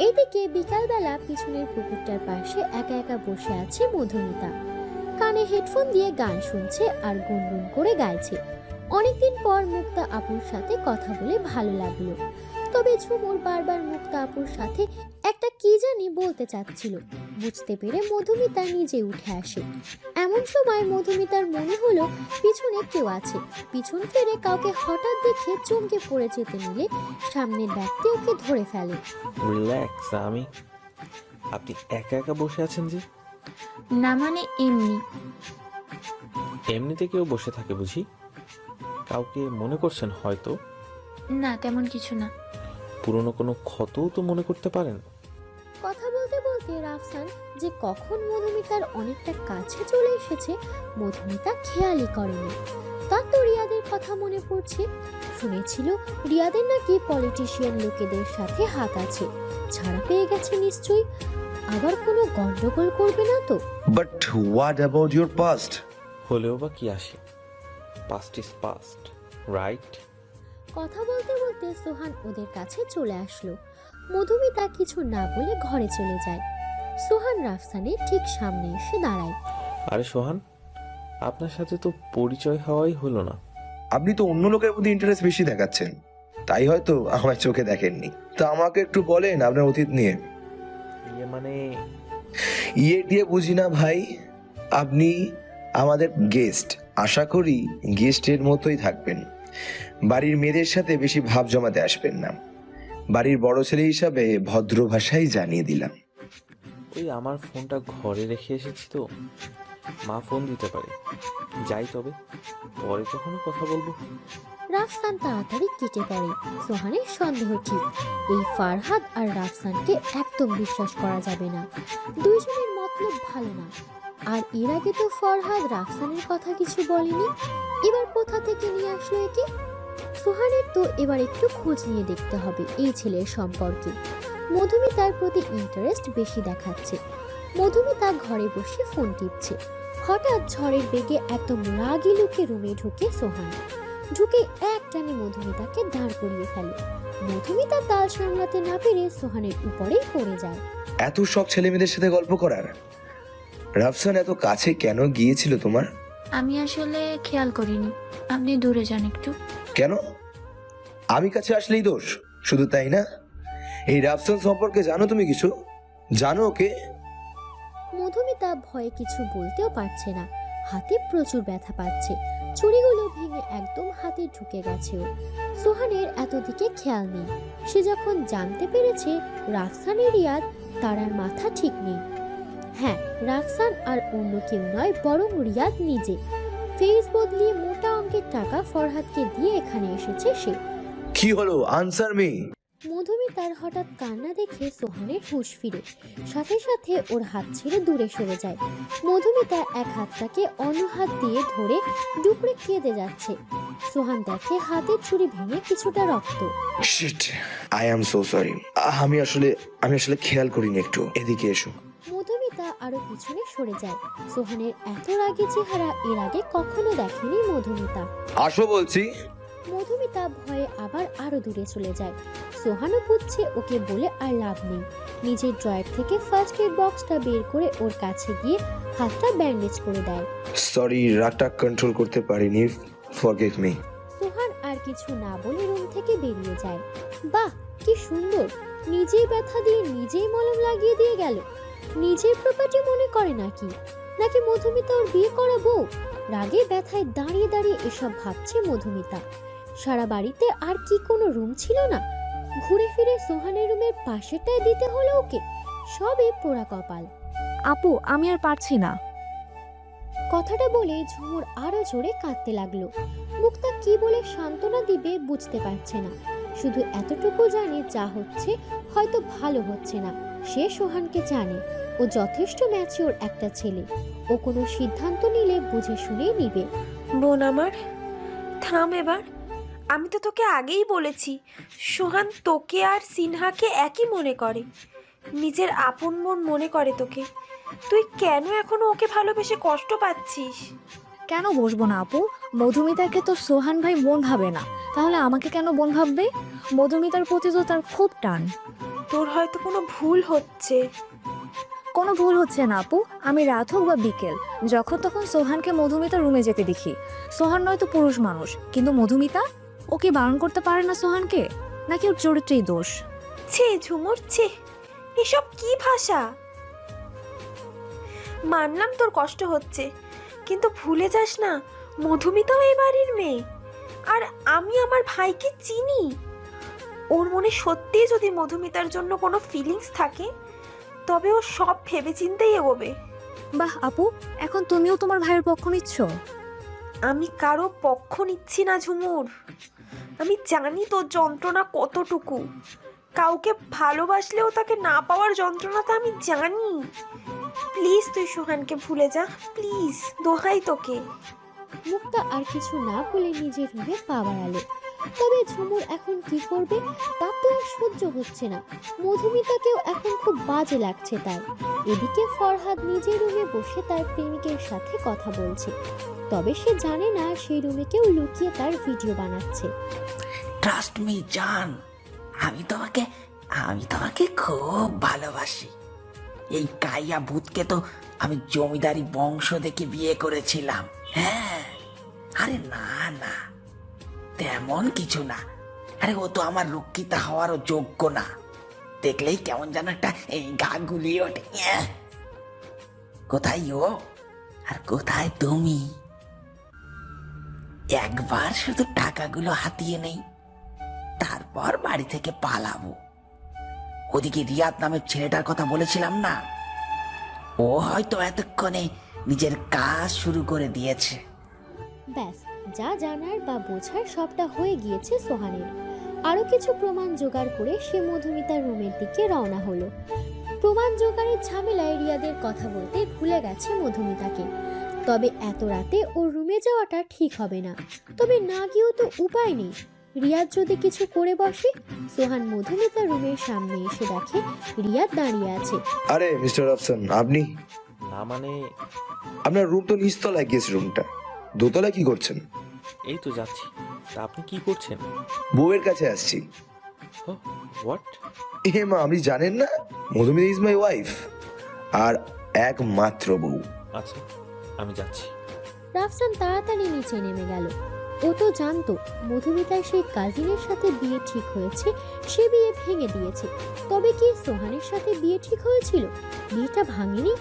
এইদিকে বিকালবেলা পিছনের পুকুরটার পাশে একা একা বসে আছে মধুমিতা। কানে হেডফোন দিয়ে গান শুনছে আর গুনগুন করে গাইছে। অনেকদিন পর মুক্তা আপুর সাথে কথা বলে ভালো লাগলো। তবে ঝুমুর বারবার মুক্তা আপুর সাথে একটা কি জানি বলতে চাচ্ছিল। বুঝতে পেরে মধুমিতা নিজে উঠে আসে। এমন সময় মধুমিতার মনে হলো পিছনে কেউ আছে। পিছন ফিরে কাউকে হঠাৎ দেখে চমকে পড়ে যেতে নিলে সামনের ব্যক্তি ওকে ধরে ফেলে। রিল্যাক্স আপনি একা একা বসে আছেন যে? না মানে এমনি। এমনিতে কেউ বসে থাকে বুঝি? কাউকে মনে করছেন হয়তো? না তেমন কিছু না। পুরনো কোনো ক্ষতও তো মনে করতে পারেন। কথা বলতে বলতে রাফসান যে কখন মধুমিতার অনেকটা কাছে চলে এসেছে মধুমিতা খেয়ালই করেনি। তার তো রিয়াদের কথা মনে পড়ছে। শুনেছিল রিয়াদের নাকি পলিটিশিয়ান লোকেদের সাথে হাত আছে, ছাড়া পেয়ে গেছে নিশ্চয়ই। আবার কোনো গন্ডগোল করবে না তো? But what about your past? হলেও বা কি আসে, পাস্ট ইজ পাস্ট, রাইট? কথা বলতে বলতে সোহান ওদের কাছে চলে আসলো। মধুমিতা কিছু না বলে ঘরে চলে যায়। সোহান রাফসানের ঠিক সামনে এসে দাঁড়ায়। আরে সোহান, আপনার সাথে তো পরিচয় হওয়াই হলো না। আপনি তো অন্য লোকের প্রতি ইন্টারেস্ট বেশি দেখাচ্ছেন, তাই হয়তো আমার চোখে দেখেননি। তা আমাকে একটু বলেন আপনার অতীত নিয়ে। মানে ইয়ে দিয়ে বুঝি না ভাই, আপনি আমাদের গেস্ট, আশা করি গেস্টের মতোই থাকবেন। বাড়ির মেয়েদের সাথে বেশি ভাব জমাতে আসবেন না। বাড়ির বড় ছেলে হিসাবে ভদ্র ভাষায় জানিয়ে দিলাম। ওই আমার ফোনটা ঘরে রেখে এসেছি তো, মা ফোন দিতে পারে। যাই তবে, পরে কখনো কথা বলবো। রাফসান তাড়াতাড়ি কেটে পড়ে। সোহানের সন্দেহ ঠিক, এই ফারহাদ আর রাফসানকে একদম বিশ্বাস করা যাবে না। দুইজনের মতলব ভালো না। আর এর আগে তো ফরহাদ রাফসানের কথা কিছু বলেনি, এবার কোথা থেকে নিয়ে আসলো একে? সোহানের তো এবার একটু খোঁজ নিয়ে দেখতে হবে এই ছেলের সম্পর্কে। মধুমিতার প্রতি ইন্টারেস্ট বেশি দেখাচ্ছে। মধুমিতা ঘরে বসে ফোন টিপছে। হঠাৎ ঝড়ের বেগে একদম রাগী লুকে রুমে ঢুকে সোহান। ঢুকে এক টানে মধুমিতাকে দাঁড় করিয়ে ফেলে। মধুমিতা তাল সামলাতে না পেরে সোহানের উপরেই পড়ে যায়। এত সব ছেলে মেয়েদের সাথে গল্প করার? রাফসান এত কাছে কেন গিয়েছিল তোমার? আমি আসলে খেয়াল করিনি। আপনি দূরে যান একটু। কেন? আমি কাছে আসলেই দোষ? শুধু তাই না, এই রাফসান সম্পর্কে জানো তুমি কিছু? জানো ওকে? মধুমিতা ভয়ে কিছু বলতেও পারছে না। হাতে প্রচুর ব্যথা পাচ্ছে। চুড়িগুলো ভেঙে একদম হাতে ঢুকে গেছে ওর। সোহানের এত দিকে খেয়াল নেই। সে যখন জানতে পেরেছে রাফসানের রিয়াদ, তার আর মাথা ঠিক নেই। হ্যাঁ, রাফসান আর অন্য কেউ নয়, বরং রিয়াদ নিজে। ফেস বদলিয়ে মোটা অঙ্কের টাকা ফরহাদকে দিয়ে এখানে এসেছে সে। কি হলো? Answer me. মধুমিতার হঠাৎ কান্না দেখে সোহানের হুঁশ ফিরে। সাথে সাথে ওর হাত ছেড়ে দূরে সরে যায়। মধুমিতা এক হাতটাকে অন্য হাত দিয়ে ধরে ডুকরে কেঁদে যাচ্ছে। সোহান দেখে হাতের ছুরি ভেঙে কিছুটা রক্ত। Shit, I am so sorry. আমি আসলে খেয়াল করিনি একটু। এদিকে এসো। মধুমিতা আরো পিছনে সরে যায়। সোহানের এত রাগী চেহারা এর আগে কখনো দেখেনি মধুমিতা। আসো বলছি। মধুমিতা ভয়ে আবার আরো দূরে চলে যায়। সোহানও বুঝছে ওকে বলে আর লাভ নেই। নিজের ড্রয়ার থেকে ফার্স্ট এড বক্সটা বের করে ওর কাছে গিয়ে হাতটা ব্যান্ডেজ করে দেয়। সরি, রাগটা কন্ট্রোল করতে পারিনি, ফরগিভ মি। সোহান আর কিছু না বলে রুম থেকে বেরিয়ে যায়। বাহ, কি সুন্দর! নিজেই ব্যথা দিয়ে নিজেই মলম লাগিয়ে দিয়ে গেল। নিজের প্রপার্টি মনে করে নাকি মধুমিতা ওর বিয়ে করা বউ? রাগে ব্যথায় দাঁড়িয়ে দাঁড়িয়ে এসব ভাবছে মধুমিতা। সারা বাড়িতে আর কি কোনো রুম ছিল না? ঘুরে ফিরে সোহানের রুমের পাশেটায় দিতে হলো ওকে। সবে পোড়া কপাল। আপু, আমি আর পারছি না। কথাটা বলে ঝুমুর আরো জোরে কাঁদতে লাগলো। মুক্তা কি বলে সান্ত্বনা দিবে বুঝতে পারছে না। শুধু এতটুকু জানে যা হচ্ছে হয়তো ভালো হচ্ছে না। সে সোহানকে জানে ও যথেষ্ট ম্যাচিওর একটা ছেলে। ও কোনো সিদ্ধান্ত নিলে বুঝে শুনেই নিবে। বোন আমার, থাম এবার। আমি তো তোকে আগেই বলেছি, সোহান তোকে আর সিনহাকে একই মনে করে, নিজের আপন মন মনে করে তোকে। তুই কেন এখনো ওকে ভালোবেসে কষ্ট পাচ্ছিস? কেন বসবো না আপু? মধুমিতাকে তো সোহান ভাই বোন ভাবে না, তাহলে আমাকে কেন বোন ভাববে? মধুমিতার প্রতি তো তার খুব টান। তোর হয়তো কোনো ভুল হচ্ছে। কোনো ভুল হচ্ছে না আপু। আমি রাত হোক বা বিকেল যখন তখন সোহানকে মধুমিতার রুমে যেতে দেখি। সোহান নয়তো পুরুষ মানুষ, কিন্তু মধুমিতা ওকে বারণ করতে পারে না সোহানকে? নাকি ওর চরিত্রেই দোষ? ছে ঝুমুর, ছে, এসব কি ভাষা? মানলাম তোর কষ্ট হচ্ছে, কিন্তু ভুলে যাস না মধুমিতাও এই বাড়ির মেয়ে। আর আমি আমার ভাইকে চিনি। ওর মনে সত্যিই যদি মধুমিতার জন্য কোনো ফিলিংস থাকে, তবে ও সব ভেবেচিন্তেই এগোবে। বাহ আপু, এখন তুমিও তোমার ভাইয়ের পক্ষ নিচ্ছ? আমি কারো পক্ষ নিচ্ছি না ঝুমুর। আমি জানি তোর যন্ত্রণা কতটুকু। কাউকে ভালোবাসলেও তাকে না পাওয়ার যন্ত্রণাটা আমি জানি। প্লিজ তুই সোহানকে ভুলে যা, প্লিজ, দোহাই তোকে। মুক্তা আর কিছু না বলে নিজের রুমে পা বাড়ালো। তবে ঝুমুর এখন কি করবে, তা তো আর সহ্য হচ্ছে না। মধুমিতাকেও এখন খুব বাজে লাগছে তার। এদিকে ফরহাদ নিজের রুমে বসে তার প্রেমিকের সাথে কথা বলছে, তবে সে জানে না সেই রুমে কেউ লুকিয়ে তার ভিডিও বানাচ্ছে। ট্রাস্ট মি জান, আমি তোমাকে খুব ভালোবাসি। এই কাইয়া ভূতকে তো আমি জমিদারি বংশ দেখে বিয়ে করেছিলাম। হ্যাঁ, আরে না না, তেমন কিছু না। আরে ও তো আমার রক্ষিতা হওয়ারও যোগ্য না। দেখলেই কেমন যেন একটা এই গা গুলিয়ে ওঠে। কোথায় ও আর কোথায় তুমি? একবার শুধু টাকাগুলো হাতিয়ে নেই, তারপর বাড়ি থেকে পালাবো। ওদিকে রিয়াদ নামের ছেলেটার কথা বলেছিলাম না, ও হয়তো এতক্ষণে নিজের কাজ শুরু করে দিয়েছে। ব্যাস, যা জানার বা বোঝার সবটা হয়ে গিয়েছে সোহানের। আরো কিছু প্রমাণ জোগাড় করে সে মধুমিতার রুমের দিকে রওনা হলো। প্রমাণ জোগাড়ের ঝামেলায় রিয়াদের কথা বলতে ভুলে গেছে মধুমিতাকে। তবে এত রাতে ওর রুমে যাওয়াটা ঠিক হবে না। তবে না গিয়েও তো উপায় নেই। রিয়াদ যদি কিছু করে বসে। সোহান মধুমিতার রুমের সামনে এসে দেখে রিয়াদ দাঁড়িয়ে আছে। আরে মিস্টার আফসান, আপনি? না মানে, আপনার রুম তো নিচতলায় গেছে, রুমটা দোতলায় কি করছেন? এই তো যাচ্ছি। তা আপনি কি করছেন? বউয়ের কাছে আসছি। হোয়াট? এ মা, আপনি জানেন না মধুমিতা ইজ মাই ওয়াইফ, আর একমাত্র বউ। আচ্ছা, আমি যাচ্ছি। রাফসান তাড়াতাড়ি নিচে নেমে গেল। ও তো জানতো মধুমিতার সেই কাজিনের সাথে বিয়ে ঠিক হয়েছে, সে বিয়ে ভেঙে দিয়েছে। তবে কি সোহানের সাথে বিয়ে ঠিক হয়েছিল? বিয়েটা ভাঙেনি।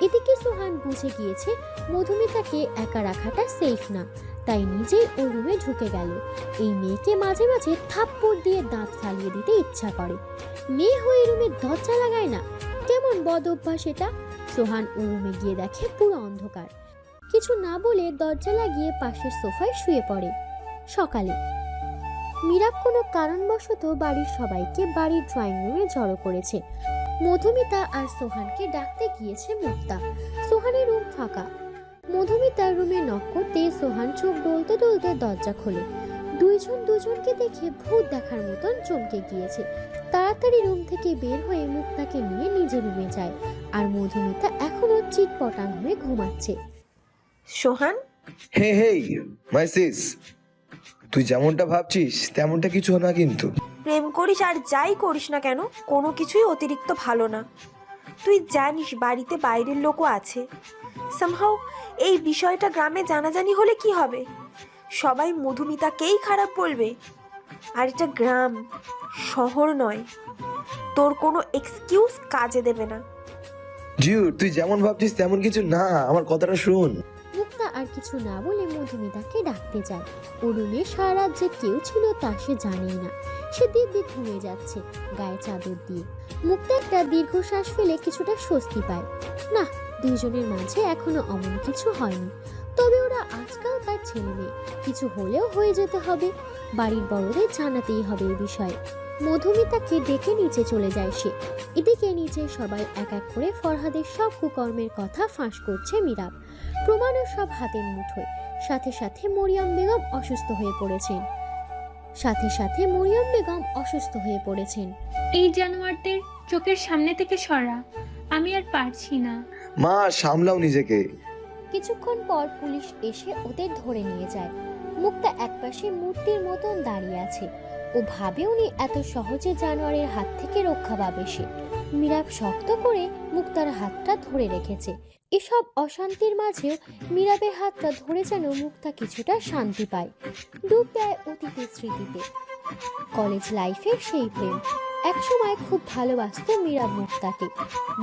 এদিকে সোহান বুঝে গিয়েছে মধুমিতাকে একা রাখাটা সেফ না, তাই নিজেই ওর রুমে ঢুকে গেল। এই মেয়েকে মাঝে মাঝে থাপ্পড় দিয়ে দাঁত ফালিয়ে দিতে ইচ্ছা করে। মেয়ে হয়ে রুমে দরজা লাগায় না, কেমন বদ অভ্যাস এটা। সোহান ও রুমে গিয়ে দেখে পুরো অন্ধকার। কিছু না বলে দরজা লাগিয়ে পাশের সোফায় শুয়ে পড়ে। সকালে মীরাব কোনো কারণবশত বাড়ির সবাইকে বাড়ির ড্রয়িং রুমে জড়ো করেছে। মধুমিতা আর সোহানকে ডাকতে গিয়েছে মুক্তা। সোহানের রুম ফাঁকা। মধুমিতার রুমে নক করতে সোহান চোখ ডলতে ডলতে দরজা খোলে। দুইজন দুজনকে দেখে ভূত দেখার মতন চমকে গিয়েছে। তাড়াতাড়ি রুম থেকে বের হয়ে মুক্তাকে নিয়ে নিজের রুমে যায়। আর মধুমিতা এখনো চিটপটাং হয়ে ঘুমাচ্ছে। সোহান, হে হেই মাই সিস, তুই যেমনটা ভাবছিস তেমনটা কিছু না কিন্তু। প্রেম করিস আর যাই করিস না কেন, কোনো কিছুই অতিরিক্ত ভালো না। তুই জানিস বাড়িতে বাইরের লোকও আছে। সামহাও এই বিষয়টা গ্রামে জানাজানি হলে কি হবে? সবাই মধুমিতাকেই খারাপ বলবে। আর এটা গ্রাম, শহর নয়। তোর কোনো এক্সকিউজ কাজে দেবে না। ডিউড, তুই যেমন ভাবছিস তেমন কিছু না, আমার কথাটা শুন। মুক্তা আর কিছু না বলে মধুমিতাকে ডাকতে যায়। ও রুমে সারা রাত যে কেউ ছিল তা সে জানেই না। সে দিব্যি ঘুমিয়ে যাচ্ছে গায়ে চাদর দিয়ে। মুক্তা একটা দীর্ঘশ্বাস ফেলে কিছুটা স্বস্তি পায়। না, দুইজনের মাঝে এখনো অমন কিছু হয়নি। তবে ওরা আজকালকার ছেলে মেয়ে, কিছু হলেও হয়ে যেতে হবে। বাড়ির বড়দের জানাতেই হবে এই বিষয়ে। মধুমিতাকে ডেকে নিচে চলে যায় সে। এদিকে নিচে সবাই এক এক করে ফরহাদের সব কুকর্মের কথা ফাঁস করছে মীরাব। প্রমাণও সব হাতের মুঠোয়। সাথে সাথে মরিয়ম বেগম অসুস্থ হয়ে পড়েছেন। সাথে সাথে মরিয়ম বেগম অসুস্থ হয়ে পড়েছেন। এই জানোয়ারদের চোখের সামনে থেকে সরা, আমি আর পারছি না। মা সামলাও নিজেকে। কিছুক্ষণ পর পুলিশ এসে ওদের ধরে নিয়ে যায়। মুক্তা একপাশে মূর্তির মতন দাঁড়িয়ে আছে। ও ভাবে উনি এত সহজে জানোয়ারের হাত থেকে রক্ষা পাবে সে। মীরাব শক্ত করে মুক্তার হাতটা ধরে রেখেছে। এসব অশান্তির মাঝেও মীরাবের হাতটা ধরে যেন মুক্তা কিছুটা শান্তি পায়, ডুব দেয় অতীতের স্মৃতিতে। কলেজ লাইফের সেই প্রেম, একসময় খুব ভালোবাসতো মীরাব মুক্তাকে।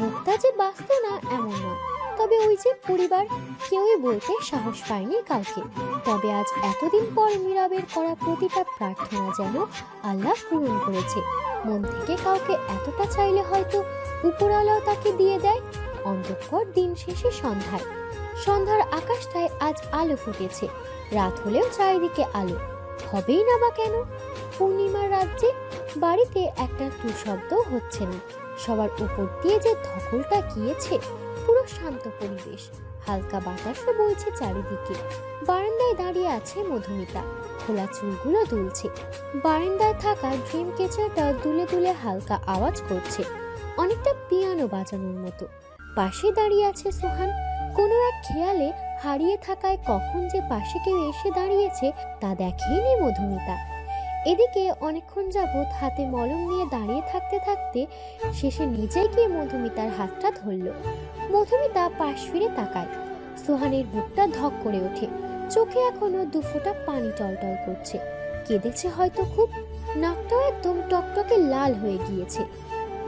মুক্তা যে বাসত না এমন নয়, তবে ওই যে পরিবার, কেউই বলতে সাহস পায়নি কাউকে। তবে আজ এতদিন পর মীরাবের করা প্রতিটা প্রার্থনা যেন আল্লাহ পূরণ করেছে। মন থেকে কাউকে এতটা চাইলে হয়তো উপরওয়ালাও তাকে দিয়ে দেয়। অন্তঃপর দিন শেষে সন্ধ্যার আকাশটায় আজ আলো ফুটেছে। রাত হলেও চারিদিকে আলো, হবেই না বা কেন? পূর্ণিমার রাজ্যে বাড়িতে একটা শব্দ হচ্ছে না। সবার উপর দিয়ে যে ধকলটা গিয়েছে, পুরো শান্ত পরিবেশ, হালকা বাতাসও বইছে চারিদিকে। বারান্দায় দাঁড়িয়ে আছে মধুমিতা, খোলা চুলগুলো দুলছে। বারান্দায় থাকা ড্রিম ক্যাচারটা দুলে দুলে হালকা আওয়াজ করছে, অনেকটা পিয়ানো বাজানোর মতো। পাশে দাঁড়িয়ে আছে সোহান, কোনো এক খেয়ালে হারিয়ে থাকায় কখন যে পাশে কেউ এসে দাঁড়িয়েছে তা দেখেনি মধুমিতা। এদিকে অনেকক্ষণ যাবৎ হাতে মলম নিয়ে দাঁড়িয়ে থাকতে থাকতে শেষে নিজেই গিয়ে মধুমিতার হাতটা ধরল। মধুমিতা পাশ ফিরে তাকায়। সোহানের বুকটা ধক করে ওঠে, চোখে এখনো দুফোঁটা পানি টলটল করছে। কেঁদেছে হয়তো খুব, নাকটাও একদম টকটকে লাল হয়ে গিয়েছে।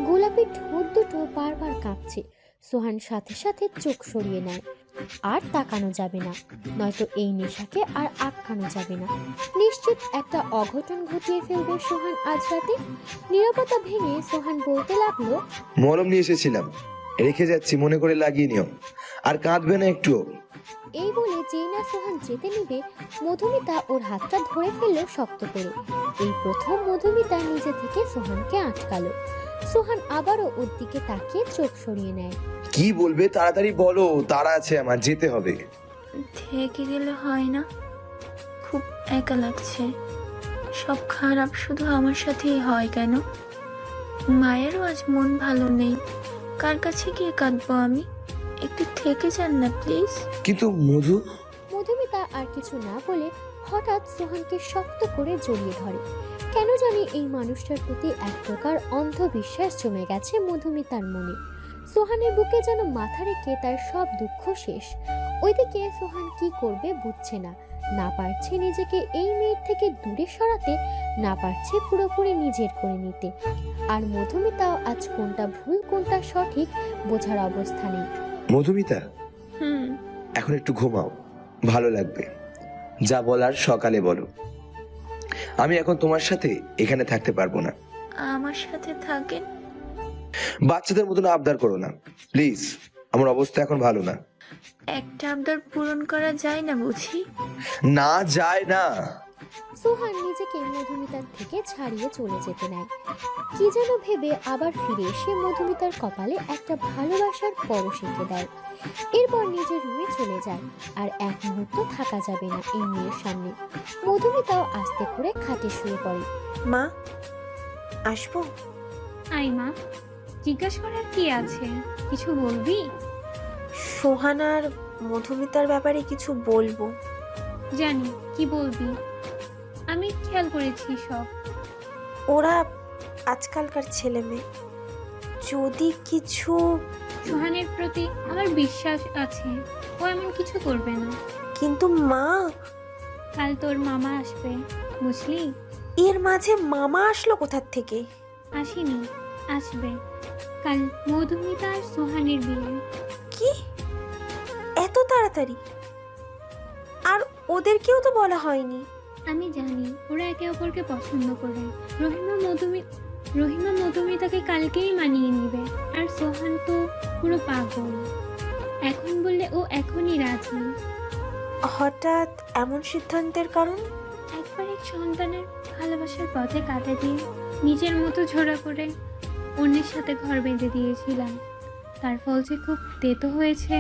গোলাপি ঠোঁট দুটো বারবার কাঁপছে। সোহান সাথে সাথে চোখ সরিয়ে নেয়। আর তাকানো যাবে না, নয়তো এই নেশাকে আর আটকানো যাবে না। নিশ্চিত একটা অঘটন ঘটিয়ে ফেলবে সোহান আজ রাতে। নীরবতা ভেঙে সোহান বলতে লাগলো, মলম নিয়ে এসেছিলাম, রেখে যাচ্ছি, মনে করে লাগিয়ে নিও, আর কাঁদবে না একটুও। এই বলে যেই না সোহান যেতে নিবে, মধুমিতা ওর হাতটা ধরে ফেললো শক্ত করে। এই প্রথম মধুমিতা নিজে থেকে সোহানকে আটকালো। সোহান আবারও ওর দিকে তাকিয়ে চোখ সরিয়ে নেয়। কি বলবে তাড়াতাড়ি বলো, তাড়া আছে আমার, যেতে হবে। থেকে গেলে হয় না? খুব একা লাগছে। সব খারাপ শুধু আমার সাথেই হয় কেন? মায়েরও আজ মন ভালো নেই, কার কাছে গিয়ে কাঁদবো আমি? একটু থেকে যান না প্লিজ। কিন্তু মধুমিতা আর কিছু না বলে হঠাৎ সোহানকে শক্ত করে জড়িয়ে ধরে। কেন জানি এই মানুষটার প্রতি এক প্রকার অন্ধবিশ্বাস জমে গেছে মধুমিতার মনে। সোহানের বুকে যেন মাথা রেখে তার সব দুঃখ শেষ। ওইদিকে সোহান কি করবে বুঝছে না, না পারছে নিজেকে এই মেয়ের থেকে দূরে সরাতে, না পারছে পুরোপুরি নিজের করে নিতে। আর মধুমিতাও আজ কোনটা ভুল কোনটা সঠিক বোঝার অবস্থা নেই। মধুমিতা, এখন একটু ঘুমাও, ভালো লাগবে। যা বলার সকালে বলো। আমি এখন তোমার সাথে এখানে থাকতে পারবো না। আমার সাথে থাকেন। বাচ্চাদের মতন আবদার করো না প্লিজ, আমার অবস্থা এখন ভালো না। একটা আবদার পূরণ করা যায় না বুঝি? না যায় না। সোহান নিজেকে মধুমিতার থেকে ছাড়িয়ে চলে যেতে নেয়। কি যেন ভেবে আবার ফিরে এসে মধুমিতার কপালে একটা ভালোবাসার পরশ এঁকে দেয়। এরপর নিজের রুমে চলে যায়। আর এক মুহূর্ত থাকা যাবে না এই মেয়ের সামনে। মধুমিতাও আস্তে করে খাটে শুয়ে পড়ে। মা, আসবো? আই মা, জিজ্ঞাসা করার কি আছে? কিছু বলবি? সোহান আর মধুমিতার ব্যাপারে কিছু বলবো। জানি কি বলবি, আমি খেয়াল করেছি সব। ওরা আজকালকার ছেলে মেয়ে, যদি কিছু... সোহানের প্রতি আমার বিশ্বাস আছে, ও এমন কিছু করবে না। কিন্তু মা, কাল তোর মামা আসবে বুঝলি? এর মাঝে মামা আসলো কোথার থেকে? আসেনি, আসবে। কাল মধুমিতা আর সোহানের বিয়ে। কি এত তাড়াতাড়ি? আর ওদেরকেও তো বলা হয়নি। আমি জানি ওরা একে অপরকে পছন্দ করে। রহিমা মধুমিতাকে কালকেই মানিয়ে নিবে। আর সোহান তো পুরো পাগল, এখন বললে ও এখনই রাজি। হঠাৎ এমন সিদ্ধান্তের কারণ? একবার এক সন্তানের ভালোবাসার পথে কাটা দিয়ে নিজের মতো ঝোড়া করে অন্যের সাথে ঘর বেঁধে দিয়েছিলাম। তার ফল যে খুব তেতো হয়েছে।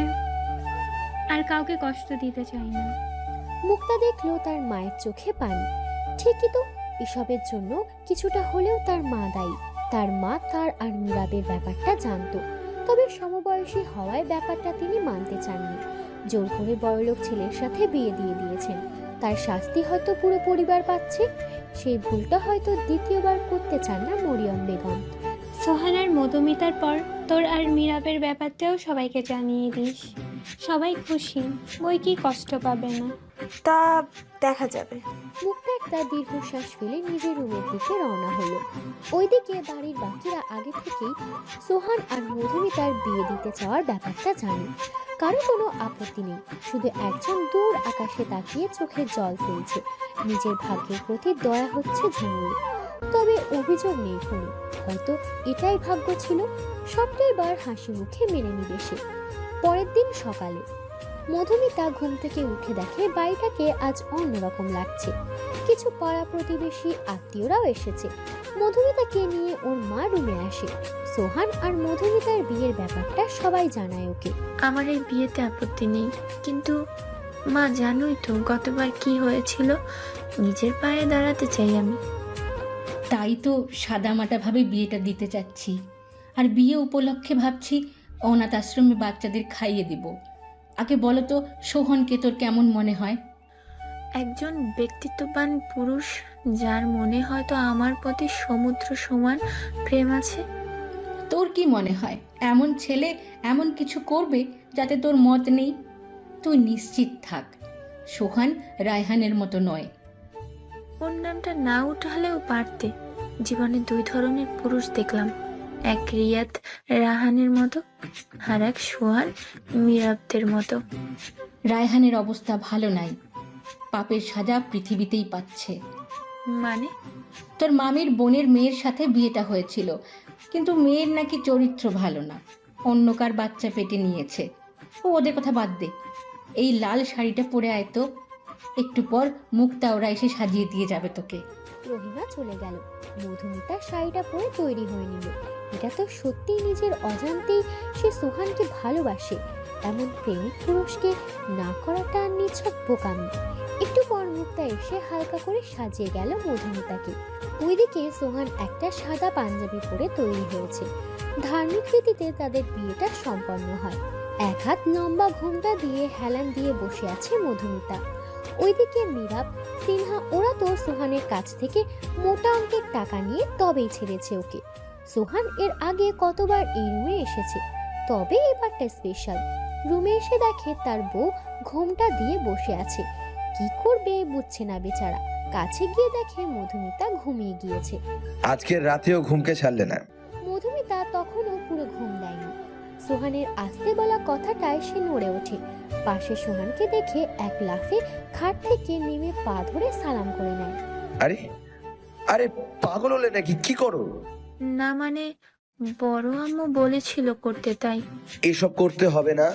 আর কাউকে কষ্ট দিতে চাই না। মুক্তা দেখলো তার মায়ের চোখে পানি। ঠিকই তো, এসবের জন্য কিছুটা হলেও তার মা দায়ী। তার মা তার আর মীরাবের ব্যাপারটা জানতো, তবে সমবয়সী হওয়ায় ব্যাপারটা তিনি মানতে চাননি। জোর করে বড়লোক ছেলের সাথে বিয়ে দিয়ে দিয়েছেন। তার শাস্তি হয়তো পুরো পরিবার পাচ্ছে। সেই ভুলটা হয়তো দ্বিতীয়বার করতে চান না মরিয়ম বেগম। সোহান আর মধুমিতার পর তোর আর মীরাবের ব্যাপারটাও সবাইকে জানিয়ে দিস। সবাই খুশি, বই কি কষ্ট পাবে না। তা দেখা যাবে। মুক্তা একটা দীর্ঘশ্বাস ফেলে নিজের রুমের দিকে রওনা হলো। ওইদিকে বাড়ির বাকিরা আগে থেকেই সোহান আর মধুমিতার বিয়ে দিতে চাওয়ার ব্যাপারটা জানে। কারো কোনো আপত্তি নেই, শুধু একজন দূর আকাশে তাকিয়ে চোখের জল ফেলছে। নিজের ভাগ্যের প্রতি দয়া হচ্ছে ঝুমুর। তবে অভিযোগ নেই কোনো, হয়তো এটাই ভাগ্য ছিল। সবটাই বার হাসি মুখে মেনে নিবে সে। পরের দিন সকালে মধুমিতা ঘুম থেকে উঠে দেখে বাড়িটাকে আজ অন্যরকম লাগছে। কিছু পাড়া প্রতিবেশী আত্মীয়রাও এসেছে। মধুমিতাকে নিয়ে ওর মা রুমে আসে। সোহান আর মধুমিতার বিয়ের ব্যাপারটা সবাই জানায় ওকে। আমার এই বিয়েতে আপত্তি নেই, কিন্তু মা জানোই তো গতবার কি হয়েছিল। নিজের পায়ে দাঁড়াতে চাই আমি। তাই তো সাদামাটাভাবে বিয়েটা দিতে চাচ্ছি। আর বিয়ে উপলক্ষে ভাবছি অনাথ আশ্রমে বাচ্চাদের খাইয়ে দিব। আগে বলো তো সোহনকে তোর কেমন মনে হয়? একজন ব্যক্তিত্ববান পুরুষ যার মনে হয়তো আমার প্রতি সমুদ্র সমান প্রেম আছে। তোর কি মনে হয় এমন ছেলে এমন কিছু করবে যাতে তোর মত নেই? তুই নিশ্চিত থাক, সোহান রায়হানের মতো নয়। ওর নামটা না উঠালেও পারতে। জীবনে দুই ধরনের পুরুষ দেখলাম, এক রিয়াদ রাহানের মতো আর এক সোহান মীরাবদের মতো। রায়হানের অবস্থা ভালো নাই, পাপের সাজা পৃথিবীতেই পাচ্ছে। মানে? তোর মামির বোনের মেয়ের সাথে বিয়েটা হয়েছিল, কিন্তু মেয়ের নাকি চরিত্র ভালো না, অন্য কার বাচ্চা পেটে নিয়েছে। ওদের কথা বাদ দে, এই লাল শাড়িটা পরে আয় তো, একটু পর মুক্তা ওরা এসে সাজিয়ে দিয়ে যাবে তোকে। রহিমা চলে গেল। মধুমিতা শাড়িটা পরে তৈরি হয়ে নিল। এটা তো সত্যিই নিজের অজান্তেই সে সোহানকে ভালোবাসে। এমন প্রেমিক পুরুষকে না করাটা নিছক বোকামি। একটু পর মুক্তা এসে হালকা করে সাজিয়ে গেল মধুমিতাকে। ওইদিকে সোহান একটা সাদা পাঞ্জাবি পরে তৈরি হয়েছে। ধার্মিক রীতিতে তাদের বিয়েটা সম্পন্ন হয়। এক হাত লম্বা ঘোমটা দিয়ে হেলান দিয়ে বসে আছে মধুমিতা। ওইদিকে মীরাব, সিনহা ওরা তো সোহানের কাছ থেকে মোটা অঙ্কের টাকা নিয়ে তবেই ছেড়েছে ওকে। সোহান এর আগে কতবার এই রুমে এসেছে, তবে এবারটা স্পেশাল। রুমে এসে দেখে তার বউ ঘোমটা দিয়ে বসে আছে। কি করবে বুঝছে না বেচারা। কাছে গিয়ে দেখে মধুমিতা ঘুমিয়ে গিয়েছে। আজকের রাতেও ঘুমকে ছাড়লে না। মধুমিতা তখনও পুরো ঘুম দেয়নি। সোহানের আসতে বলা কথাটায় সে নড়ে ওঠে। পাশে সোহানকে দেখে এক লাফে খাট থেকে নেমে পা ধরে সালাম করে নেয়। আরে আরে পাগল হলে নাকি? কি করো? না মানে বড় আম্মু বলেছিল করতে, তাই। এসব করতে হবে না।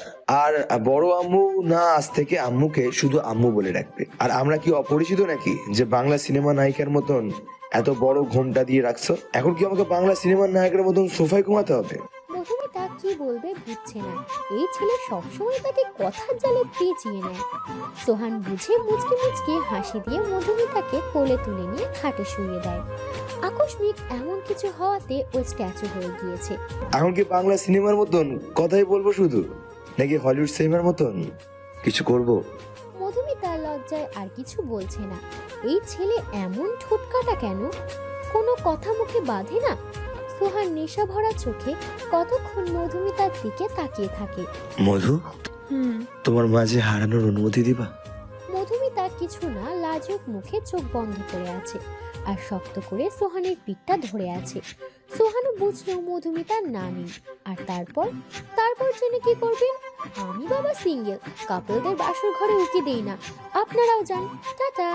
আর বড় আম্মু না, আজ থেকে আম্মুকে শুধু আম্মু বলে রাখবে। আর আমরা কি অপরিচিত নাকি যে বাংলা সিনেমা নায়িকার মতন এত বড় ঘোমটা দিয়ে রাখছো? এখন কি আমাকে বাংলা সিনেমার নায়কের মতন সোফায় ঘুমাতে হবে? মধুমিতা কি বলবে বুঝছে না। এই ছেলে সবসময় তাকে কথার জালে পেঁচিয়ে নেয়। সোহান বুঝে মুচকি মুচকি হাসি দিয়ে মধুমিতাকে কোলে তুলে নিয়ে খাটে শুইয়ে দেয়। আকস্মিক এমন কিছু হওয়াতে ও স্ট্যাচু হয়ে গিয়েছে। এখন কি বাংলা সিনেমার মতন কথাই বলবো শুধু, নাকি হলিউড সিনেমার মতন কিছু করব? মধুমিতা লজ্জায় আর কিছু বলছে না। এই ছেলে এমন ঠোঁটকাটা কেন? কোনো কথা মুখে বাঁধে না। সোহান নেশা ভরা চোখে কতক্ষণ মধুমিতার দিকে তাকিয়ে থাকে। মধু, তোমার মাঝে হারানোর অনুমতি দিবা? মধুমিতা কিছু না লাজুক মুখে চোখ বন্ধ করে আছে আর শক্ত করে সোহানের পিঠটা ধরে আছে। সোহানও বুঝলো মধুমিতার না নেই। আর তারপর জেনে কি করবেন? আমি বাবা সিঙ্গেল, কাপলদের বাসর ঘরে উকি দেই না। আপনারাও যান, টাটা।